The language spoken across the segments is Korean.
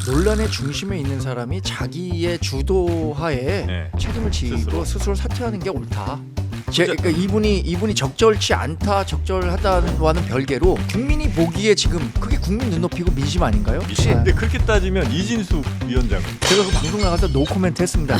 논란의 중심에 있는 사람이 자기의 주도하에 네. 책임을 지고 스스로 사퇴하는 게 옳다. 그러니까 이분이 적절치 않다, 적절하다와는 별개로 국민이 보기에 지금 그게 국민 눈높이고 민심 아닌가요? 근데 그렇게 따지면 이진숙 위원장 제가 그 방송 나가서 노코멘트 했습니다.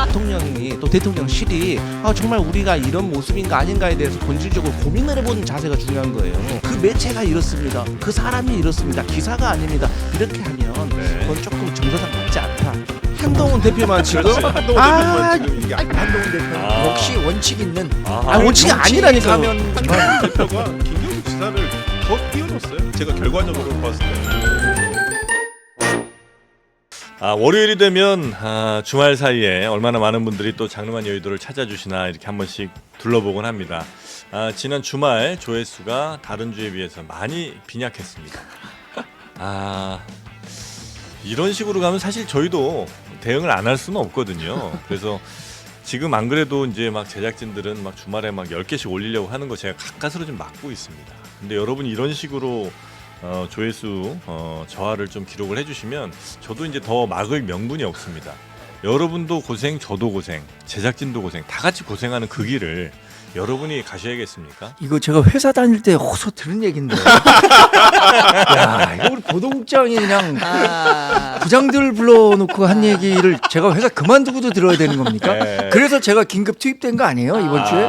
대통령이 또 대통령실이 정말 우리가 이런 모습인가 아닌가에 대해서 본질적으로 고민을 해보는 자세가 중요한 거예요. 그 매체가 이렇습니다. 그 사람이 이렇습니다. 기사가 아닙니다. 이렇게 하면 그건 조금 정서상 맞지 않다. 한동훈 대표만 지금 한동훈 대표만 지금 이게 한동훈 대표 역시 원칙 있는 원칙이 아니라니까요. 한동훈 대표가 김경수 지사를 더 띄워줬어요. 제가 결과적으로 봤을 때. 월요일이 되면 주말 사이에 얼마나 많은 분들이 또 장르만 여의도를 찾아주시나 이렇게 한 번씩 둘러보곤 합니다. 지난 주말 조회수가 다른 주에 비해서 많이 빈약했습니다. 이런 식으로 가면 사실 저희도 대응을 안 할 수는 없거든요. 그래서 지금 안 그래도 이제 막 제작진들은 막 주말에 막 10개씩 올리려고 하는 거 제가 가까스로 좀 막고 있습니다. 근데 여러분이 이런 식으로 조회수 저하를 좀 기록을 해주시면 저도 이제 더 막을 명분이 없습니다. 여러분도 고생, 저도 고생, 제작진도 고생, 다 같이 고생하는 그 길을 여러분이 가셔야겠습니까? 이거 제가 회사 다닐 때 호소 들은 얘긴데. 야, 이거 우리 보도국장이 그냥 부장들 불러놓고 한 얘기를 제가 회사 그만두고도 들어야 되는 겁니까? 네. 그래서 제가 긴급 투입된 거 아니에요 이번 주에?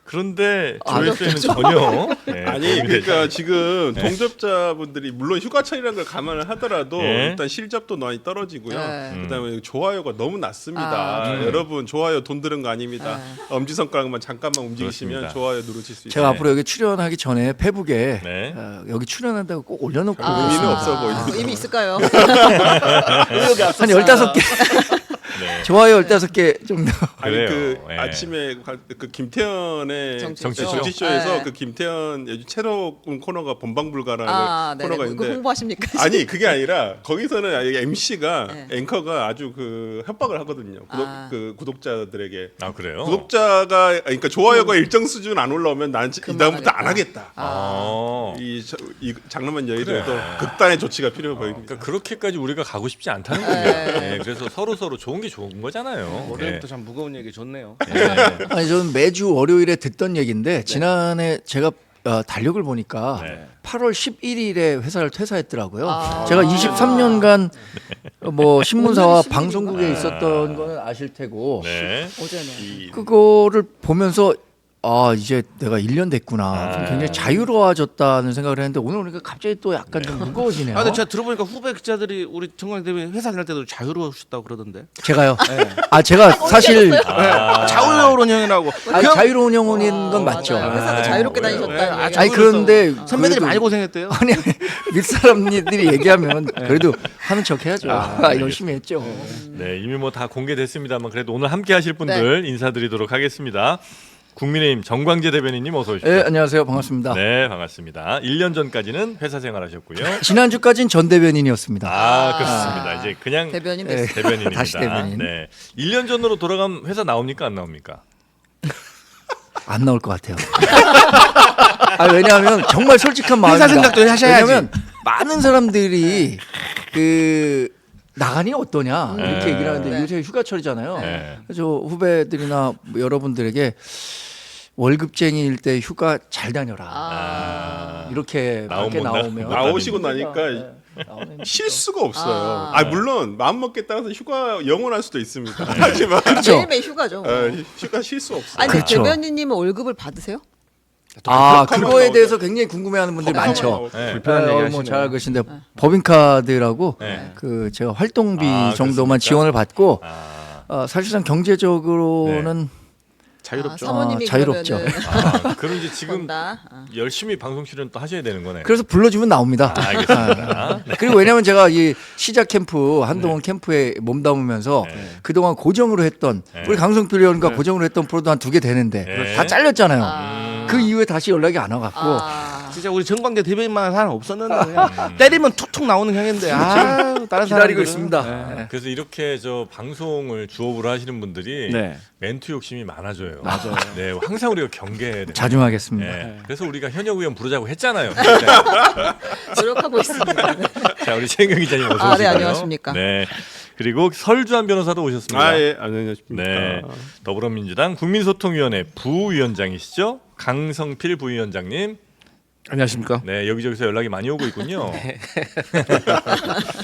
그런데 조회수에는 전혀 아니 도움이 되지 그러니까 지금 동접자분들이 물론 휴가철이라는 걸 감안을 하더라도 일단 실접도 많이 떨어지고요. 그다음에 좋아요가 너무 낮습니다. 여러분 좋아요 돈 드는 거 아닙니다. 엄지손가락만 잠깐만 움직이시면 그렇습니다. 좋아요 누르실 수 있어요. 제가 앞으로 여기 출연하기 전에 페북에 네. 여기 출연한다고 꼭 올려놓고 의미는 오겠습니다. 없어 보입니다. 의미 있을까요? 한 15개 네. 좋아요 15개 정도. 아니 그래요. 그 예. 아침에 그 김태현의 정치쇼? 정치쇼에서 네. 그 김태현 요즘 새로운 코너가 본방불가라는 네네. 코너가 그거 있는데 홍보하십니까? 아니 그게 아니라 거기서는 MC가 네. 앵커가 아주 그 협박을 하거든요. 구독자들에게 그래요? 구독자가 그러니까 좋아요가 일정 수준 안 올라오면 난 이 다음부터 안 하겠다. 이 장르만 여의도도 그래. 극단의 조치가 필요해 보입니다. 그러니까 그렇게까지 우리가 가고 싶지 않다는 거예요. 네, 그래서 서로 좋은 게 좋은 거잖아요. 월요일부터 참 무거운 얘기 좋네요. 아니 저는 매주 월요일에 듣던 얘기인데 지난해 제가 달력을 보니까 네. 8월 11일에 회사를 퇴사했더라고요. 제가 23년간 뭐 신문사와 오늘이 방송국에 있었던 거는 아실 테고 네. 오전에. 그거를 보면서 이제 내가 1년 됐구나. 좀 굉장히 자유로워졌다는 생각을 했는데 오늘 보니까 갑자기 또 약간 좀 무거워지네요. 근데 제가 들어보니까 후배 기자들이 우리 정광 대변인 회사 다닐 때도 자유로우셨다고 그러던데. 제가요? 제가 사실 자유로운 형이라고. 자유로운 영혼인 건 맞죠. 회사도 자유롭게 다니셨다. 아니 그런데 선배들이 그래도- 많이 고생했대요. 아니 윗사람들이 얘기하면 그래도 하는 척 해야죠. 열심히 했죠. 네, 이미 뭐 다 공개됐습니다만 그래도 오늘 함께 하실 분들 인사드리도록 하겠습니다. 국민의힘 정광재 대변인님 어서 오십시오. 네, 안녕하세요. 반갑습니다. 네, 반갑습니다. 1년 전까지는 회사 생활하셨고요. 지난주까지는 전 대변인이었습니다. 그렇습니다. 이제 그냥 대변인 네. 됐어요. 대변인입니다. 다시 대변인. 네. 1년 전으로 돌아가면 회사 나옵니까 안 나옵니까? 안 나올 것 같아요. 왜냐하면 정말 솔직한 마음입니다. 회사 생각도 하셔야지. 왜냐하면 많은 사람들이 나가니 어떠냐 이렇게 얘기를 하는데 네. 요새 휴가철이잖아요. 네. 그래서 후배들이나 뭐 여러분들에게 월급쟁이일 때 휴가 잘 다녀라. 이렇게 밖에 나오면 나오시고 나니까 나오면 쉴 수가 없어요. 물론 마음 먹기에 따라서 휴가 영원할 수도 있습니다. 하지만 매일매일 휴가죠. 휴가 쉴 수 없어요. 아니 그렇죠. 대변인님은 월급을 받으세요? 그거에 대해서 굉장히 궁금해하는 분들이 많죠. 네. 불편한 얘기 뭐 하시네요. 잘 알고 계신데 법인카드라고 네. 그 제가 활동비 그렇습니까? 정도만 지원을 받고 사실상 네. 경제적으로는 자유롭죠. 사모님이 자유롭죠. 그러면은 그럼 이제 지금 번다. 열심히 방송 출연 또 하셔야 되는 거네요. 그래서 불러주면 나옵니다. 알겠습니다. 네. 그리고 왜냐하면 제가 이 시작 캠프 한동훈 캠프에 몸담으면서 그동안 고정으로 했던 우리 강성필 의원과 고정으로 했던 프로도 한 2개 되는데 네. 다 잘렸잖아요. 그 이후에 다시 연락이 안 와갖고 진짜 우리 정광재 대변인만 사람 없었는데 그냥 때리면 툭툭 나오는 형인데 다른 기다리고 사람들은, 있습니다. 네. 그래서 이렇게 저 방송을 주업으로 하시는 분들이 네. 멘트 욕심이 많아져요. 맞아요. 네, 항상 우리가 경계해야 돼요. 자중하겠습니다. 네. 그래서 우리가 현역 의원 부르자고 했잖아요. 노력하고 있습니다. 네. 자, 우리 최인경 기자님 어서 오시고요. 아, 네, 안녕하십니까. 네. 그리고 설주한 변호사도 오셨습니다. 아, 예, 안녕하십니까. 네. 더불어민주당 국민소통위원회 부위원장이시죠? 강성필 부위원장님. 안녕하십니까? 네, 여기저기서 연락이 많이 오고 있군요.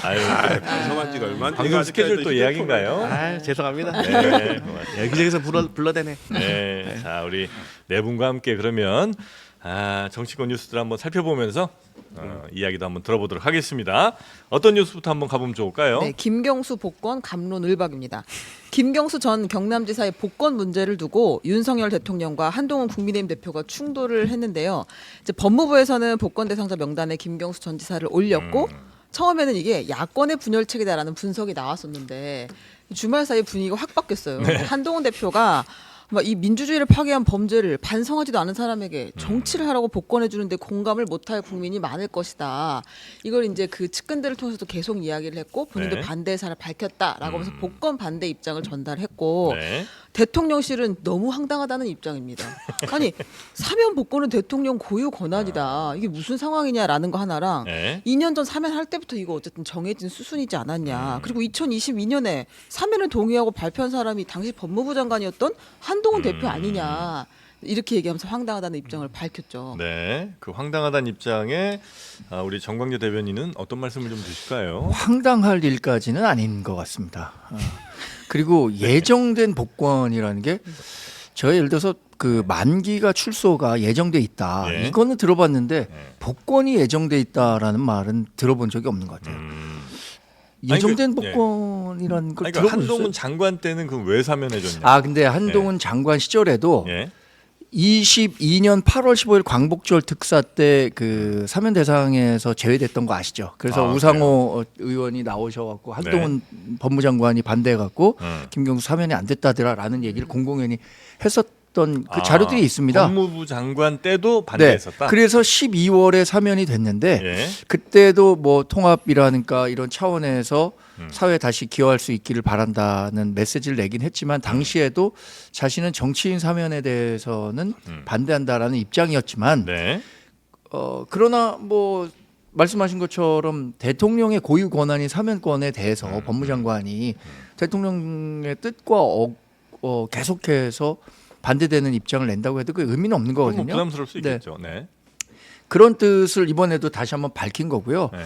아유, 방송한 지가 얼마나 방송 스케줄 또 예약인가요? 아 죄송합니다. 네, 고맙습니다. 여기저기서 불러대네. 네, 자 우리 네 분과 함께 그러면 정치권 뉴스들 한번 살펴보면서 이야기도 한번 들어보도록 하겠습니다. 어떤 뉴스부터 한번 가보면 좋을까요? 네, 김경수 복권 감론을박입니다. 김경수 전 경남지사의 복권 문제를 두고 윤석열 대통령과 한동훈 국민의힘 대표가 충돌을 했는데요. 이제 법무부에서는 복권 대상자 명단에 김경수 전 지사를 올렸고 처음에는 이게 야권의 분열책이다라는 분석이 나왔었는데 주말 사이 분위기가 확 바뀌었어요. 한동훈 대표가 막 이 민주주의를 파괴한 범죄를 반성하지도 않은 사람에게 정치를 하라고 복권해 주는데 공감을 못할 국민이 많을 것이다. 이걸 이제 그 측근들을 통해서도 계속 이야기를 했고 본인도 네. 반대 의사를 밝혔다라고 하면서 복권 반대 입장을 전달했고 네. 대통령실은 너무 황당하다는 입장입니다. 아니 사면 복권은 대통령 고유 권한이다. 이게 무슨 상황이냐라는 거 하나랑 네. 2년 전 사면할 때부터 이거 어쨌든 정해진 수순이지 않았냐. 그리고 2022년에 사면을 동의하고 발표한 사람이 당시 법무부 장관이었던 한동훈 대표 아니냐. 이렇게 얘기하면서 황당하다는 입장을 밝혔죠. 네, 그 황당하다는 입장에 우리 정광재 대변인은 어떤 말씀을 좀 주실까요? 황당할 일까지는 아닌 것 같습니다. 그리고 예정된 복권이라는 게 저희 예를 들어서 그 만기가 출소가 예정돼 있다. 예. 이거는 들어봤는데 예. 복권이 예정돼 있다라는 말은 들어본 적이 없는 것 같아요. 예정된 아니, 그, 복권이라는 걸 그러니까 들어보셨어요? 한동훈 장관 때는 그 왜 사면해줬냐? 아 근데 한동훈 장관 시절에도 예. 22년 8월 15일 광복절 특사 때 그 사면 대상에서 제외됐던 거 아시죠? 그래서 우상호 의원이 나오셔갖고 한동훈 법무장관이 반대해갖고 김경수 사면이 안 됐다더라라는 얘기를 공공연히 했었던 그 자료들이 있습니다. 법무부 장관 때도 반대했었다. 네. 그래서 12월에 사면이 됐는데 예. 그때도 뭐 통합이라든가 이런 차원에서 사회에 다시 기여할 수 있기를 바란다는 메시지를 내긴 했지만 당시에도 자신은 정치인 사면에 대해서는 반대한다라는 입장이었지만 네. 그러나 뭐 말씀하신 것처럼 대통령의 고유 권한인 사면권에 대해서 법무장관이 대통령의 뜻과 계속해서 반대되는 입장을 낸다고 해도 그 의미는 없는 뭐 거거든요. 부담스러울 수 네. 있겠죠. 네. 그런 뜻을 이번에도 다시 한번 밝힌 거고요. 네.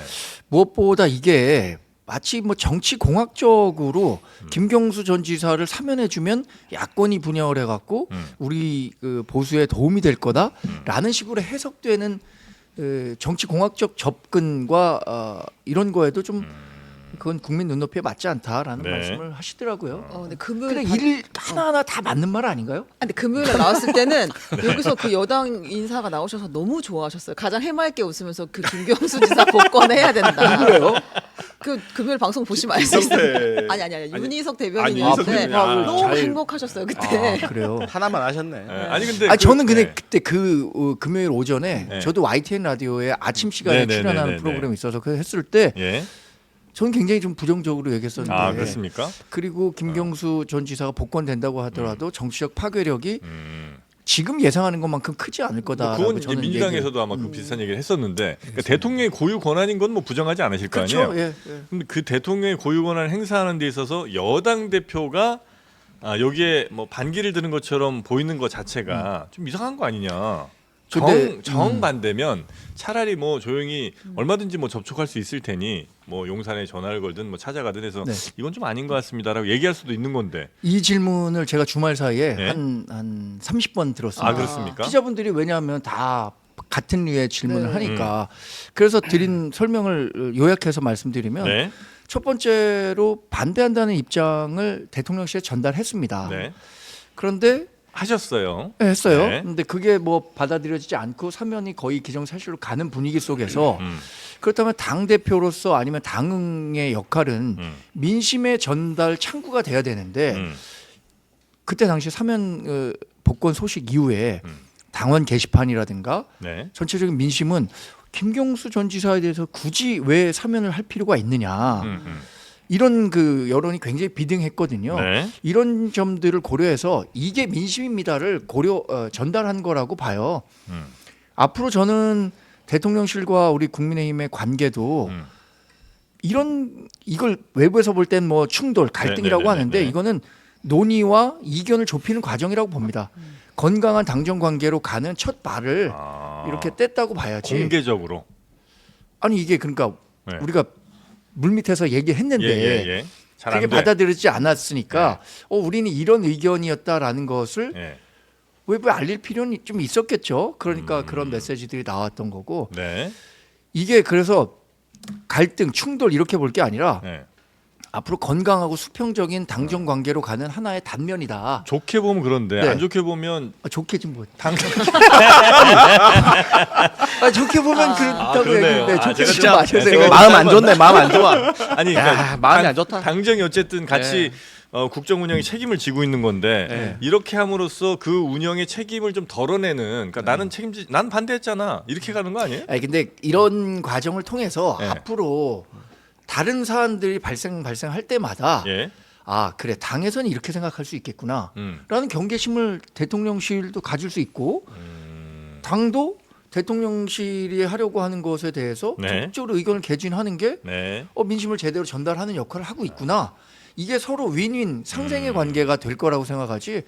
무엇보다 이게 마치 뭐 정치 공학적으로 김경수 전 지사를 사면해주면 야권이 분열해 갖고 우리 그 보수에 도움이 될 거다라는 식으로 해석되는 정치 공학적 접근과 이런 거에도 좀 그건 국민 눈높이에 맞지 않다라는 네. 말씀을 하시더라고요. 근데 금요일 근데 일 하나하나 다 맞는 말 아닌가요? 근데 금요일에 나왔을 때는 여기서 그 여당 인사가 나오셔서 너무 좋아하셨어요. 가장 해맑게 웃으면서 그 김경수 지사 복권 해야 된다. 그래요? 그 금요일 방송 보시면 알 수 있어요. 이성태. 아니 윤희석 윤희석 대변인이었는데 대변인. 아, 너무 잘- 행복하셨어요 그때. 그래요. 하나만 하셨네. 네. 아니 근데 저는 근데 네. 그때 그 금요일 오전에 네. 저도 YTN 라디오에 아침 시간에 네, 네, 출연하는 네, 네, 프로그램이 있어서 그 했을 때 예. 저는 굉장히 좀 부정적으로 얘기했었는데 아 그렇습니까? 그리고 김경수 전 지사가 복권된다고 하더라도 정치적 파괴력이 음. 지금 예상하는 것만큼 크지 않을 뭐 거다라고 그건 이제 저는 민주당에서도 아마 그 비슷한 얘기를 했었는데 그러니까 대통령의 고유 권한인 건 뭐 부정하지 않으실 거 그렇죠. 아니에요. 예, 예. 근데 그 대통령의 고유 권한을 행사하는 데 있어서 여당 대표가 여기에 뭐 반기를 드는 것처럼 보이는 것 자체가 좀 이상한 거 아니냐. 근데, 정반대면 차라리 뭐 조용히 얼마든지 뭐 접촉할 수 있을 테니 뭐 용산에 전화를 걸든 뭐 찾아가든 해서 네. 이건 좀 아닌 것 같습니다라고 얘기할 수도 있는 건데. 이 질문을 제가 주말 사이에 네. 한 30번 들었습니다. 아 그렇습니까? 기자분들이 왜냐하면 다 같은 류의 질문을 네. 하니까 그래서 드린 설명을 요약해서 말씀드리면 네. 첫 번째로 반대한다는 입장을 대통령실에 전달했습니다. 네. 그런데 하셨어요. 했어요. 네. 근데 그게 뭐 받아들여지지 않고 사면이 거의 기정사실로 가는 분위기 속에서 그렇다면 당 대표로서 아니면 당의 역할은 민심의 전달 창구가 돼야 되는데 그때 당시 사면 복권 소식 이후에 당원 게시판이라든가 네. 전체적인 민심은 김경수 전 지사에 대해서 굳이 왜 사면을 할 필요가 있느냐 이런 그 여론이 굉장히 비등했거든요. 네. 이런 점들을 고려해서 이게 민심입니다를 전달한 거라고 봐요. 앞으로 저는 대통령실과 우리 국민의힘의 관계도 이걸 외부에서 볼 땐 뭐 충돌, 갈등이라고 네네네네. 하는데 이거는 논의와 이견을 좁히는 과정이라고 봅니다. 건강한 당정 관계로 가는 첫 발을 이렇게 뗐다고 봐야지. 공개적으로. 아니 이게 그러니까 네. 우리가 물밑에서 얘기했는데 예. 잘 안 그게 돼. 받아들여지지 않았으니까 우리는 이런 의견이었다라는 것을 예. 외부에 알릴 필요는 좀 있었겠죠. 그러니까 그런 메시지들이 나왔던 거고 네. 이게 그래서 갈등, 충돌 이렇게 볼 게 아니라 네. 앞으로 건강하고 수평적인 당정 관계로 가는 하나의 단면이다. 좋게 보면 그런데 네. 안 좋게 보면 좋게 좀 뭐. 당 좋게 보면 그렇다고 그러네요. 얘기했는데 좋게 제가 좀 진짜 마셔세요. 마음 안 좋네. 마음 안 좋아. 아니 야, 그러니까 마음이 안 좋다. 당정이 어쨌든 같이 국정 운영의 책임을 지고 있는 건데 이렇게 함으로써 그 운영의 책임을 좀 덜어내는 그러니까 난 반대했잖아 이렇게 가는 거 아니에요? 아니 근데 이런 과정을 통해서 네. 앞으로 다른 사안들이 발생할 때마다 예. 그래 당에서는 이렇게 생각할 수 있겠구나 음. 라는 경계심을 대통령실도 가질 수 있고 당도 대통령실이 하려고 하는 것에 대해서 네. 적극적으로 의견을 개진하는 게 네. 민심을 제대로 전달하는 역할을 하고 있구나. 이게 서로 윈윈 상생의 관계가 될 거라고 생각하지.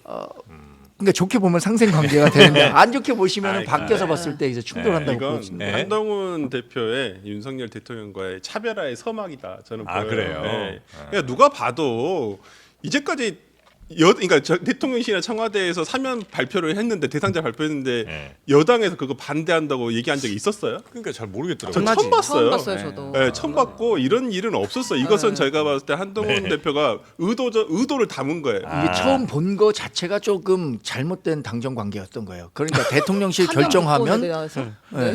그러니까 좋게 보면 상생 관계가 되는데 안 좋게 보시면 아이, 밖에서 봤을 때 이제 충돌한다고 이건 보거든요. 네. 한동훈 대표의 윤석열 대통령과의 차별화의 서막이다. 저는 보여요. 그래요? 네. 그러니까 누가 봐도 이제까지 그러니까 대통령실이나 청와대에서 사면 발표를 했는데 대상자 발표했는데 네. 여당에서 그거 반대한다고 얘기한 적이 있었어요? 그러니까 잘 모르겠더라고요. 전 처음 봤어요. 처음 봤어요, 저도. 네, 처음 봤고 이런 일은 없었어요. 이것은 저희가 봤을 때 한동훈 네. 대표가 의도를 담은 거예요. 이게 처음 본 거 자체가 조금 잘못된 당정 관계였던 거예요. 그러니까 대통령실 결정하면 네.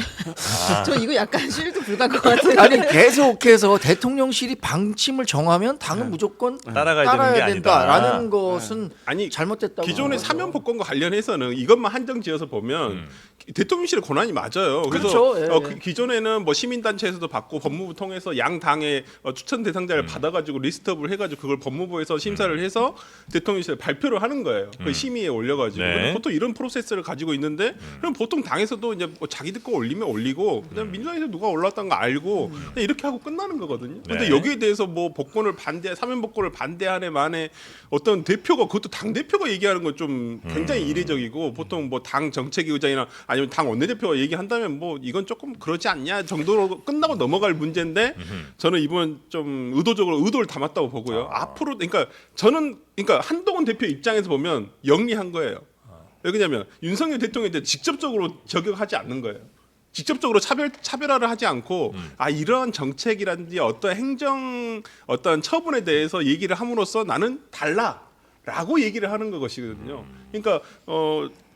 저 이거 약간 쉴드 불가할 것 같아요. 아니 계속해서 대통령실이 방침을 정하면 당은 무조건 따라가야 되는 게 된다라는 아니다. 것은 아니 잘못됐다고. 기존의 보는 사면 거죠. 복권과 관련해서는 이것만 한정지어서 보면 대통령실의 권한이 맞아요. 그래서 그렇죠. 예, 예. 기존에는 뭐 시민단체에서도 받고 법무부 통해서 양 당의 추천 대상자를 받아가지고 리스트업을 해가지고 그걸 법무부에서 심사를 해서 대통령실에 발표를 하는 거예요. 그 심의에 올려가지고 네. 근데 보통 이런 프로세스를 가지고 있는데 그럼 보통 당에서도 이제 뭐 자기들 거 올리면 올리고 그다음 민주당에서 누가 올랐다는 거 알고 그냥 이렇게 하고 끝나는 거거든요. 근데 네. 여기에 대해서 뭐 복권을 사면 복권을 반대하네 만에 어떤 대표가 그것도 당 대표가 얘기하는 건 좀 굉장히 이례적이고 보통 뭐 당 정책위 의장이나 아니면 당 원내대표가 얘기한다면 뭐 이건 조금 그러지 않냐 정도로 끝나고 넘어갈 문제인데 저는 이번 좀 의도를 담았다고 보고요. 앞으로 그러니까 저는 한동훈 대표 입장에서 보면 영리한 거예요. 왜 그러냐면 윤석열 대통령한테 직접적으로 저격하지 않는 거예요. 직접적으로 차별화를 하지 않고 이러한 정책이라든지 어떤 어떤 처분에 대해서 얘기를 함으로써 나는 달라라고 얘기를 하는 것이거든요. 그러니까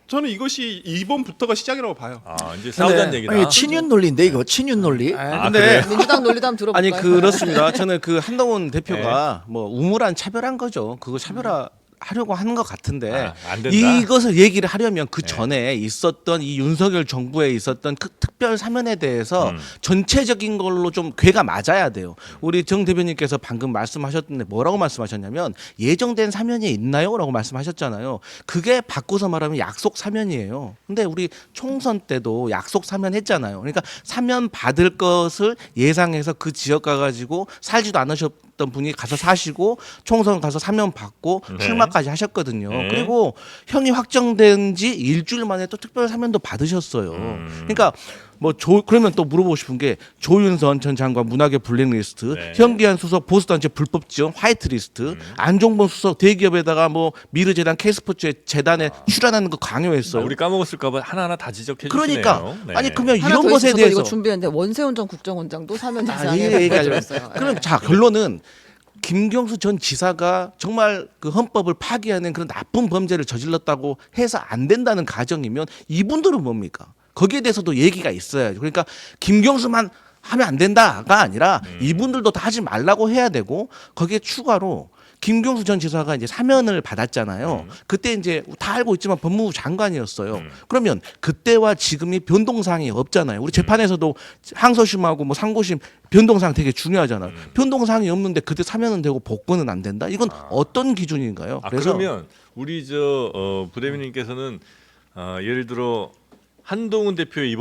저는 이것이 이번부터가 시작이라고 봐요. 이제 싸우자는 얘기다. 아니, 친윤 논리인데 이거 친윤 논리. 근데 민주당 논리도 한번 들어볼까요? 아니 그렇습니다. 저는 그 한동훈 대표가 뭐 우물한 차별한 거죠. 그거 차별화 하려고 하는 것 같은데 안 된다? 이것을 얘기를 하려면 그 전에 있었던 이 윤석열 정부에 있었던 그 특별 사면에 대해서 전체적인 걸로 좀 궤가 맞아야 돼요. 우리 정 대변인께서 방금 말씀하셨는데 뭐라고 말씀하셨냐면 예정된 사면이 있나요?라고 말씀하셨잖아요. 그게 바꿔서 말하면 약속 사면이에요. 근데 우리 총선 때도 약속 사면했잖아요. 그러니까 사면 받을 것을 예상해서 그 지역 가가지고 살지도 않으셨던 분이 가서 사시고 총선 가서 사면 받고 출마까지 하셨거든요. 네. 그리고 형이 확정된 지 일주일 만에 또 특별 사면도 받으셨어요. 그러니까 뭐 그러면 또 물어보고 싶은 게 조윤선 전 장관 문학의 블랙리스트, 네. 현기한 수석 보수단체 불법 지원 화이트리스트, 안종범 수석 대기업에다가 뭐 미르재단 K스포츠 재단에 출연하는 거 강요했어요. 우리 까먹었을까봐 하나하나 다 지적해 그러니까 주시네요. 네. 아니 그러면 하나 이런 더 것에 있어서 대해서 이거 준비했는데 원세훈 전 국정원장도 사면 이 대상에 얘기하려고 들었어요. 그럼 자 결론은 김경수 전 지사가 정말 그 헌법을 파기하는 그런 나쁜 범죄를 저질렀다고 해서 안 된다는 가정이면 이분들은 뭡니까? 거기에 대해서도 얘기가 있어야죠. 그러니까 김경수만 하면 안 된다가 아니라 이분들도 다 하지 말라고 해야 되고 거기에 추가로 김경수 전 지사가 이제 사면을 받았잖아요. 그때 이제 다 알고 있지만 법무부 장관이었어요. 그러면 그때와 지금이 변동사항이 없잖아요. 우리 재판에서도 항소심하고 뭐 상고심 변동사항 되게 중요하잖아요. 변동사항이 없는데 그때 사면은 되고 복권은 안 된다. 이건 어떤 기준인가요? 그러면 우리 부대변인님께서는 예를 들어 한동훈 대표의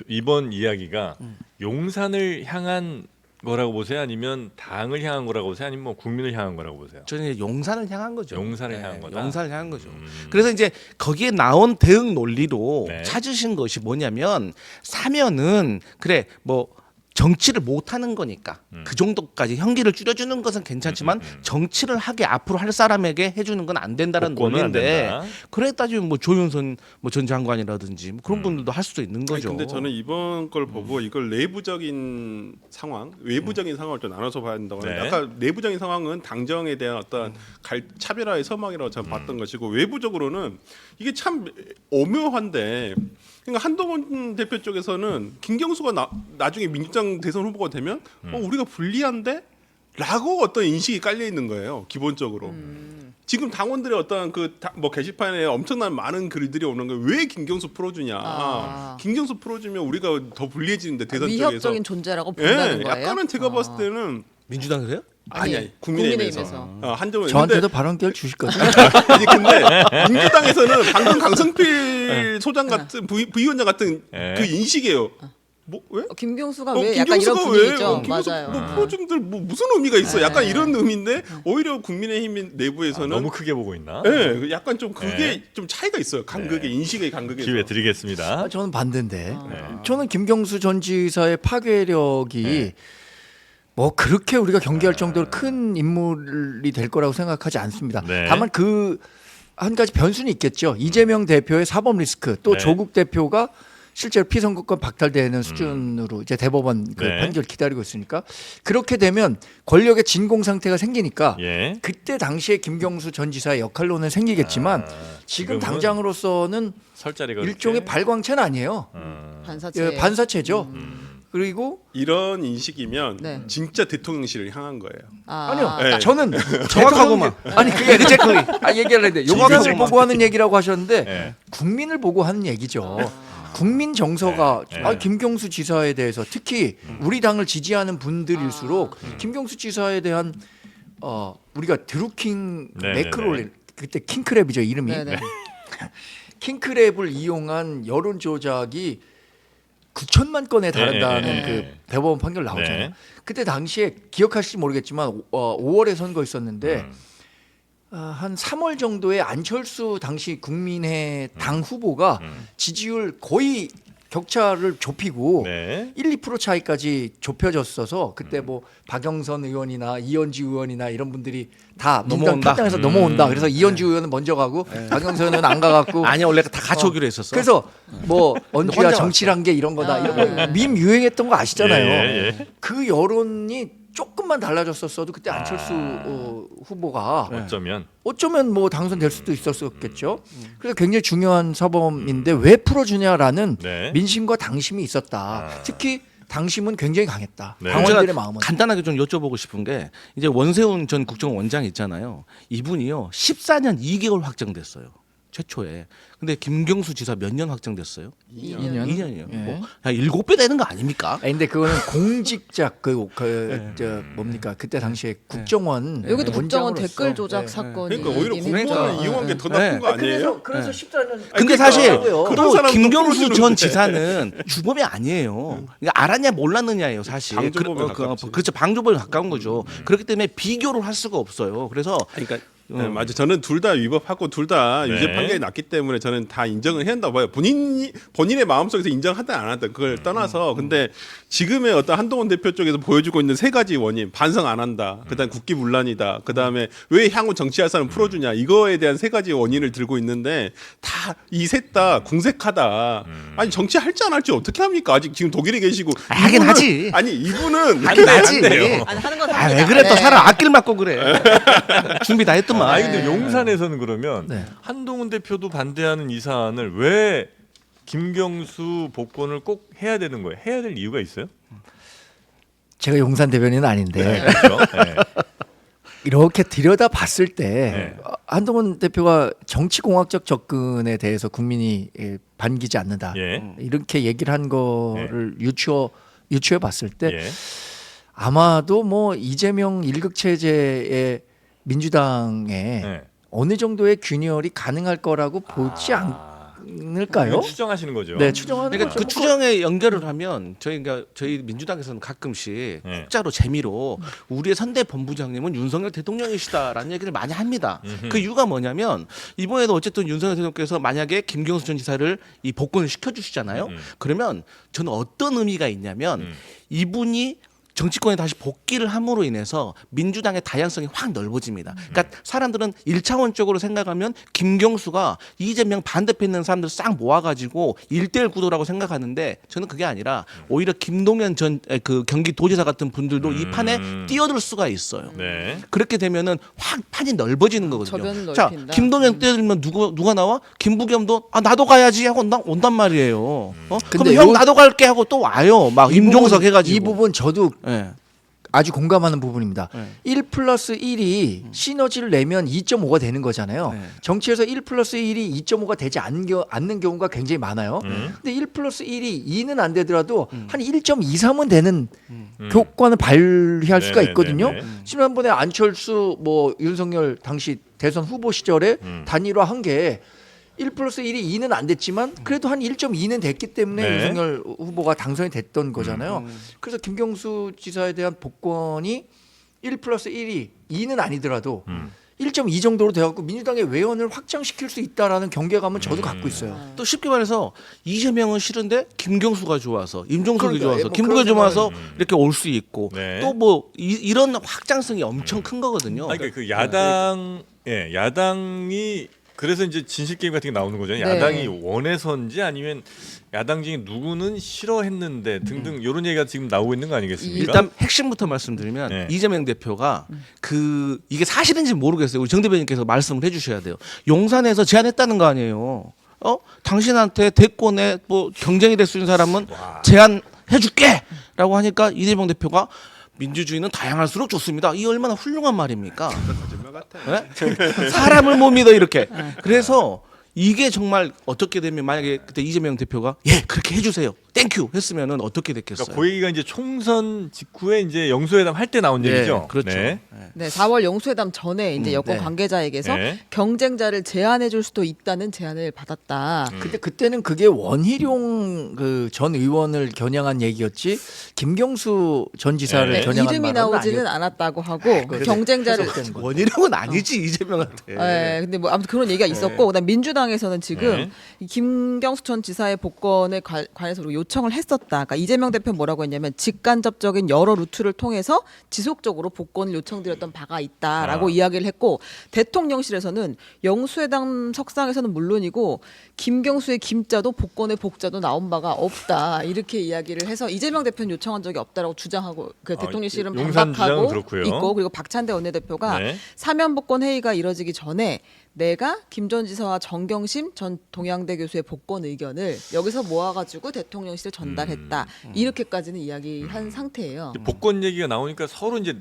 이번 이야기가 용산을 향한 거라고 보세요? 아니면 당을 향한 거라고 보세요? 아니면 뭐 국민을 향한 거라고 보세요? 저는 이제 용산을 향한 거죠. 용산을 향한 거다. 용산을 향한 거죠. 그래서 이제 거기에 나온 대응 논리로 네. 찾으신 것이 뭐냐면 사면은 그래 뭐 정치를 못 하는 거니까 그 정도까지 형기를 줄여주는 것은 괜찮지만 정치를 하게 앞으로 할 사람에게 해주는 건 안 된다는 복권은 안 논리인데 된다. 그래 따지면 뭐 조윤선 뭐 전 장관이라든지 뭐 그런 분들도 할 수도 있는 아니, 거죠. 근데 저는 이번 걸 보고 이걸 내부적인 상황, 외부적인 상황을 좀 나눠서 봐야 된다고 하는데 네. 아까 내부적인 상황은 당정에 대한 어떤 차별화의 서막이라고 저는 봤던 것이고 외부적으로는 이게 참 오묘한데 그러니까 한동훈 대표 쪽에서는 김경수가 나중에 민주당 대선 후보가 되면 우리가 불리한데? 라고 어떤 인식이 깔려 있는 거예요. 기본적으로. 지금 당원들의 어떤 뭐 게시판에 엄청난 많은 글들이 오는 거예요. 왜 김경수 풀어주냐? 김경수 풀어주면 우리가 더 불리해지는데 대선 쪽에서. 위협적인 존재라고 본다는 거예요. 약간은 제가 봤을 때는 민주당에서요? 아니 국민의힘에서 한정은 저한테도 발언 기회를 주실 거죠? 아니 근데 민주당에서는 방금 강성필 소장 같은 부위원장 같은 네. 그 인식이에요. 뭐 왜? 김경수가 왜 약간 이런 김경수가 분위기죠. 김경수 맞아요. 뭐 프로중들 뭐 무슨 의미가 있어? 약간 이런 의미인데 오히려 국민의힘 내부에서는 너무 크게 보고 있나? 네, 약간 좀 그게 네. 좀 차이가 있어요. 간극의 인식의 간극에서. 기회 드리겠습니다. 저는 반대인데. 네. 저는 김경수 전 지사의 파괴력이 뭐 그렇게 우리가 경계할 정도로 큰 인물이 될 거라고 생각하지 않습니다. 네. 다만 그 한 가지 변수는 있겠죠. 이재명 대표의 사법 리스크 또 네. 조국 대표가 실제로 피선거권 박탈되는 수준으로 이제 대법원 그 네. 판결 기다리고 있으니까 그렇게 되면 권력의 진공 상태가 생기니까 예. 그때 당시에 김경수 전 지사의 역할론은 생기겠지만 지금 지금은 당장으로서는 설 자리가 일종의 그렇게? 발광체는 아니에요. 반사체. 예, 반사체죠. 그리고 이런 인식이면 네. 진짜 대통령실을 향한 거예요. 아니요. 네. 저는 정확하고만. 아니 그게 exactly. 얘기를 했는데 정확하고만. 지사를 보고 하는 얘기라고 하셨는데 네. 국민을 보고 하는 얘기죠. 국민 정서가 네. 김경수 지사에 대해서 특히 우리 당을 지지하는 분들일수록 김경수 지사에 대한 우리가 드루킹 네, 매크롤 그때 킹크랩이죠 이름이. 네네. 킹크랩을 이용한 여론 조작이 9천만 건에 달한다는 네. 그 대법원 판결 나오잖아요. 네. 그때 당시에 기억하실지 모르겠지만 5월에 선거 있었는데 한 3월 정도에 안철수 당시 국민의 당 후보가 지지율 거의 격차를 좁히고 네. 1, 2% 차이까지 좁혀졌어서 그때 뭐 박영선 의원이나 이현주 의원이나 이런 분들이 다 민주당 넘어온다. 탈당해서 넘어온다. 그래서 이현주 의원은 먼저 가고 박영선 의원은 안 가갖고 아니 원래 다 같이 오기로 했었어. 그래서 뭐 언주야 혼자 정치란 게 이런 거다 이런 거 밈 유행했던 거 아시잖아요. 예, 예. 그 여론이 조금만 달라졌었어도 그때 안철수 후보가 어쩌면 뭐 당선될 수도 있었겠죠. 그래서 굉장히 중요한 사범인데 왜 풀어주냐라는 네. 민심과 당심이 있었다. 특히 당심은 굉장히 강했다. 네. 당원들의 제가 마음은. 간단하게 좀 여쭤보고 싶은 게 이제 원세훈 전 국정원장 있잖아요. 이분이요 14년 2개월 확정됐어요. 최초에. 근데 김경수 지사 몇 년 확정됐어요? 2년. 2년이요. 예. 뭐 7배 되는 거 아닙니까? 아니, 근데 그거는 공직자 뭡니까 그때 당시에 국정원 여기도 국정원 원장으로서. 댓글 조작 네. 사건이 그러니까 오히려 있긴 공무원을 했죠. 이용한 게 더 네. 나쁜 거 아니에요? 그래서 14년. 근데 사실 그런 또 사람도 김경수 전 풀어주는데. 지사는 주범이 아니에요. 그러니까 알았냐 몰랐느냐예요, 사실. 방조범에 가깝지. 그렇죠, 방조범에 가까운 거죠. 그렇기 때문에 비교를 할 수가 없어요. 그래서 그러니까 네, 맞아. 저는 둘 다 위법하고 둘 다 유죄 판결이 났기 때문에 저는 다 인정을 해야 한다고 봐요. 본인의 마음속에서 인정하든 안 하든 그걸 떠나서 근데 지금의 어떤 한동훈 대표 쪽에서 보여주고 있는 세 가지 원인 반성 안 한다. 그다음 국기문란이다. 그다음에 왜 향후 정치할 사람 풀어주냐 이거에 대한 세 가지 원인을 들고 있는데 다 이 셋 다 궁색하다. 아니 정치할지 안 할지 어떻게 합니까? 아직 지금 독일에 계시고 하긴 이분은- 하지. 아니 이분은 하긴 안 하지. 돼요. 아니 하는 건 아, 합니다. 왜 그래 또 네. 사람 앞길 맞고 그래. 준비 다 했더만. 아니 근데 용산에서는 그러면 네. 한동훈 대표도 반대하는 이 사안을 왜 김경수 복권을 꼭 해야 되는 거예요? 해야 될 이유가 있어요? 제가 용산 대변인은 아닌데 그렇죠. 네. 이렇게 들여다 봤을 때 네. 한동훈 대표가 정치공학적 접근에 대해서 국민이 반기지 않는다. 예. 이렇게 얘기를 한 거를 유추해 봤을 때 예. 아마도 뭐 이재명 일극 체제의 민주당에 네. 어느 정도의 균열이 가능할 거라고 보지 않을까요? 이건 추정하시는 거죠. 네, 추정하는 그러니까 거죠. 그 추정에 연결을 하면 저희 민주당에서는 가끔씩 공짜로 재미로 우리의 선대 본부장님은 윤석열 대통령이시다라는 얘기를 많이 합니다. 그 이유가 뭐냐면 이번에도 어쨌든 윤석열 대통령께서 만약에 김경수 전 지사를 이 복권을 시켜주시잖아요. 그러면 저는 어떤 의미가 있냐면 이분이 정치권에 다시 복귀를 함으로 인해서 민주당의 다양성이 확 넓어집니다. 그러니까 사람들은 1차원적으로 생각하면 김경수가 이재명 반대편에 있는 사람들 싹 모아가지고 1대1 구도라고 생각하는데 저는 그게 아니라 오히려 김동연 전 그 경기도지사 같은 분들도 이 판에 뛰어들 수가 있어요. 네. 그렇게 되면은 확 판이 넓어지는 거거든요. 저변을 자, 넓힌다. 김동연 뛰어들면 누가 나와? 김부겸도 나도 가야지 하고 온단 말이에요. 그럼 근데 형 나도 갈게 하고 또 와요. 막 임종석 해가지고. 이 부분 저도 예. 아주 공감하는 부분입니다. 네. 1+1이 시너지를 내면 2.5가 되는 거잖아요. 네. 정치에서 1+1이 2.5가 되지 않는 경우가 굉장히 많아요. 근데 1+1이 2는 안 되더라도 한 1.23은 되는 효과는 발휘할 수가 네네네네. 있거든요. 지난번에 안철수 뭐 윤석열 당시 대선 후보 시절에 단일화 한 게 1+1이 2는 안 됐지만 그래도 한 1.2는 됐기 때문에 네. 윤석열 후보가 당선이 됐던 거잖아요. 그래서 김경수 지사에 대한 복권이 1+1이 2는 아니더라도 1.2 정도로 돼갖고 민주당의 외연을 확장시킬 수 있다라는 경계감은 저도 갖고 있어요. 또 쉽게 말해서 이재명은 싫은데 김경수가 좋아서 임종석이 그러니까, 좋아서 뭐 김부겸이 그런 좋아서 이렇게 올 수 있고 네. 또 뭐 이런 확장성이 엄청 큰 거거든요. 아니, 그 야당 야당이 그래서 이제 진실 게임 같은 게 나오는 거죠. 네. 야당이 원해서인지 아니면 야당 중에 누구는 싫어했는데 등등 이런 얘기가 지금 나오고 있는 거 아니겠습니까? 일단 핵심부터 말씀드리면 네. 이재명 대표가 이게 사실인지 모르겠어요. 우리 정 대변인께서 말씀을 해주셔야 돼요. 용산에서 제안했다는 거 아니에요. 당신한테 대권에 뭐 경쟁이 될 수 있는 사람은 제안해줄게라고 하니까 이재명 대표가 민주주의는 다양할수록 좋습니다. 이 얼마나 훌륭한 말입니까? 거짓말 같아. 네? 사람을 못 믿어 이렇게. 그래서 이게 정말 어떻게 되면 만약에 그때 이재명 대표가 그렇게 해주세요. 땡큐 했으면은 어떻게 됐겠어요? 그러니까 그 얘기가 이제 총선 직후에 이제 영수회담 할 때 나온 얘기죠. 그렇죠. 네. 네, 4월 영수회담 전에 이제 여권 네. 관계자에게서 네. 경쟁자를 제안해줄 수도 있다는 제안을 받았다. 근데 그때는 그게 원희룡 그 전 의원을 겨냥한 얘기였지 김경수 전 지사를 네. 겨냥한 이름이 말은 나오지는 아니었- 않았다고 하고 그래서 경쟁자를 해석된 거죠. 원희룡은 아니지 이재명한테. 네, 근데 뭐 아무튼 그런 얘기가 있었고 그다음 민주당에서는 지금 네. 이 김경수 전 지사의 복권에 관해서 요청을 했었다. 그러니까 이재명 대표 뭐라고 했냐면 직간접적인 여러 루트를 통해서 지속적으로 복권을 요청드렸던 바가 있다라고 이야기를 했고 대통령실에서는 영수회담 석상에서는 물론이고 김경수의 김자도 복권의 복자도 나온 바가 없다 이렇게 이야기를 해서 이재명 대표는 요청한 적이 없다라고 주장하고 그 대통령실은 용산 주장은 반박하고 그렇고요. 있고 그리고 박찬대 원내대표가 네. 사면 복권 회의가 이뤄지기 전에 내가 김 전 지사와 정경심 전 동양대 교수의 복권 의견을 여기서 모아가지고 대통령실에 전달했다 이렇게까지는 이야기한 상태예요. 이제 복권 얘기가 나오니까 서로 이제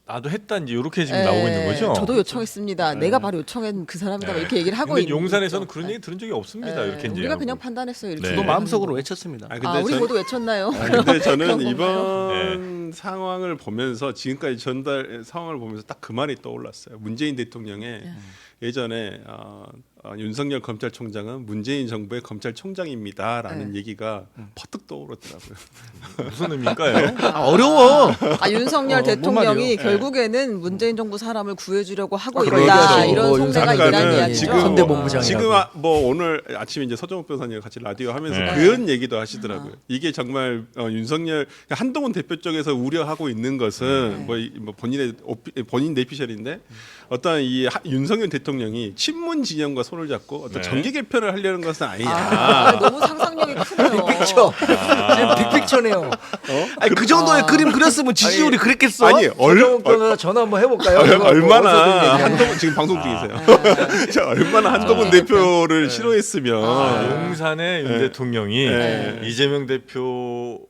나도 했다 이제 이렇게 지금 나오고 있는 거죠. 저도 요청했습니다. 내가 바로 요청한 그 사람이다. 네. 이렇게 얘기를 하고 근데 있는 용산에서는 거죠. 그런 얘기 들은 적이 없습니다. 이렇게 이제 우리가 하고. 그냥 판단했어요. 이렇게 네. 저도 마음속으로 외쳤습니다. 아, 아, 우리 전- 모두 외쳤나요? 근데 저는 그런 이번 상황을 보면서 지금까지 상황을 보면서 딱 그 말이 떠올랐어요. 문재인 대통령의 예전에 윤석열 검찰총장은 문재인 정부의 검찰총장입니다라는 얘기가 퍼뜩 떠오르더라고요. 무슨 의미일까요? 어려워. 아 윤석열 뭔 대통령이 말이에요? 결국에는 문재인 정부 사람을 구해주려고 하고 그렇죠. 있다 이런 뭐 송대가 윤석열은 있다는 이야기죠. 지금 선대본부장이라고. 지금 뭐 오늘 아침에 이제 서정욱 변호사님 같이 라디오 하면서 네. 그런 얘기도 하시더라고요. 이게 정말 윤석열 한동훈 대표 쪽에서 우려하고 있는 것은 뭐 본인 내피셜인데 어떤 윤석열 대통령이 친문 진영과 손을 잡고 어떤 네. 정계 개편을 하려는 것은 아니냐. 아, 너무 상상력이 크네요. 빅픽처. 빅픽처네요. 아니, 그 정도의 그림 그렸으면 지지율이 그랬겠어? 아니 서정욱 변호사 전화 한번 해볼까요? 얼마나 어디서 한동훈 지금 방송 중이세요. 자, 얼마나 한동훈 대표를 싫어했으면 용산의 윤 네. 대통령이 네. 이재명 대표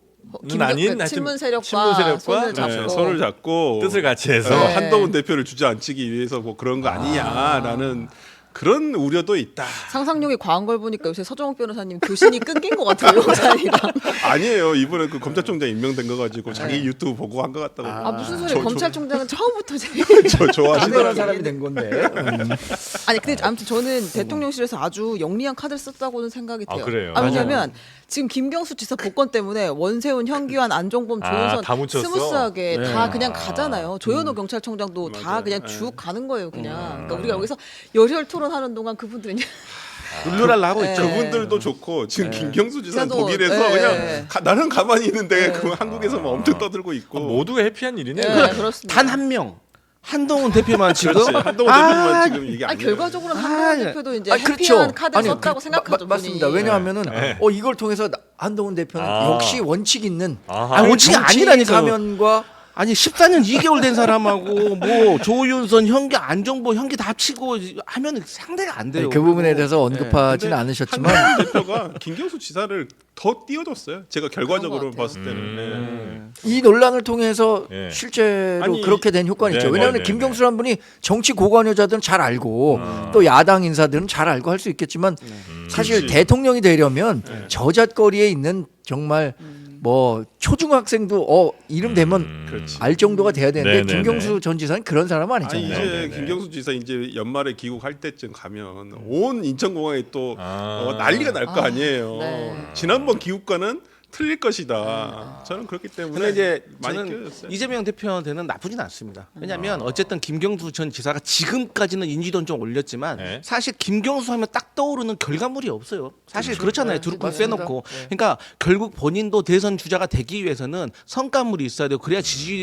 아닌 그 친문 하여튼 세력과 친문 세력과 손을 잡고 네, 손을 잡고 뜻을 같이 해서 네. 한동훈 대표를 주저앉히기 위해서 뭐 그런 거 아니냐라는 그런 우려도 있다. 상상력이 과한 걸 보니까 요새 서정욱 변호사님 교신이 끊긴 것 같아요. 영상이랑. 아니에요. 이번에 그 검찰총장 임명된 거 가지고 자기 유튜브 보고 한 것 같다고. 아 무슨 소리예요? 검찰총장은 처음부터 저 좋아하시더라고요. 당연한 사람이 된 건데. 아니 근데 아무튼 저는 대통령실에서 아주 영리한 카드를 썼다고는 생각이 아, 돼요. 그래요? 왜냐면 지금 김경수 지사 복권 때문에 원세훈, 현기환, 안종범, 조윤선 다 묻혔어? 스무스하게 네. 다 그냥 가잖아요. 조현호 경찰청장도 다 맞아요. 그냥 네. 쭉 가는 거예요. 그냥. 그러니까 우리가 여기서 열혈 토론하는 동안 그분들은 룰루랄라 하고 있죠. 저분들도 좋고 지금 김경수 지사는 지사도, 독일에서 네. 그냥 나는 가만히 있는데 그 한국에서 막 엄청 떠들고 있고. 모두가 해피한 일이네요. 네, 그렇습니다. 단 한 명. 한동훈 대표만 지금 그렇지. 한동훈 대표만 지금 이게 아니 아니에요. 결과적으로는 한동훈 아, 대표도 이제 아니, 해피한 카드 아니, 썼다고 생각하죠. 맞습니다. 본인이. 왜냐하면은 네. 이걸 통해서 한동훈 대표는 아. 역시 원칙 있는 아하. 아, 원칙이 정치인 아니라니까요. 사면과 아니 14년 2개월 된 사람하고 뭐 조윤선, 현기, 안정보, 현기 다 합치고 하면 상대가 안 돼요. 그 부분에 대해서 네. 언급하지는 근데 않으셨지만 한동훈 대표가 김경수 지사를 더 띄워줬어요. 제가 결과적으로 그런 것 봤을 때는. 네. 이 논란을 통해서 예. 실제로 아니, 그렇게 된 효과는 있죠. 네, 왜냐하면 네, 네, 김경수라는 분이 정치 고관여자들은 잘 알고 또 야당 인사들은 잘 알고 할 수 있겠지만 사실 그렇지. 대통령이 되려면 저잣거리에 있는 정말 뭐 초중학생도 이름 대면 그렇지. 알 정도가 돼야 되는데 네, 네, 김경수 네. 전 지사는 그런 사람 아니 아니잖아요. 이제 네, 네. 김경수 지사 이제 연말에 귀국할 때쯤 가면 온 인천공항에 또 난리가 날 거 아니에요. 네. 지난번 귀국과는 틀릴 것이다. 저는 그렇기 때문에 근데 이제 많이 저는 끼어졌어요. 이재명 대표한테는 나쁘진 않습니다. 왜냐하면 어쨌든 김경수 전 지사가 지금까지는 인지도는 좀 올렸지만 네. 사실 김경수 하면 딱 떠오르는 결과물이 없어요. 사실 그렇잖아요. 두루뭉 맞습니다. 빼놓고. 그러니까 결국 본인도 대선 주자가 되기 위해서는 성과물이 있어야 되고 그래야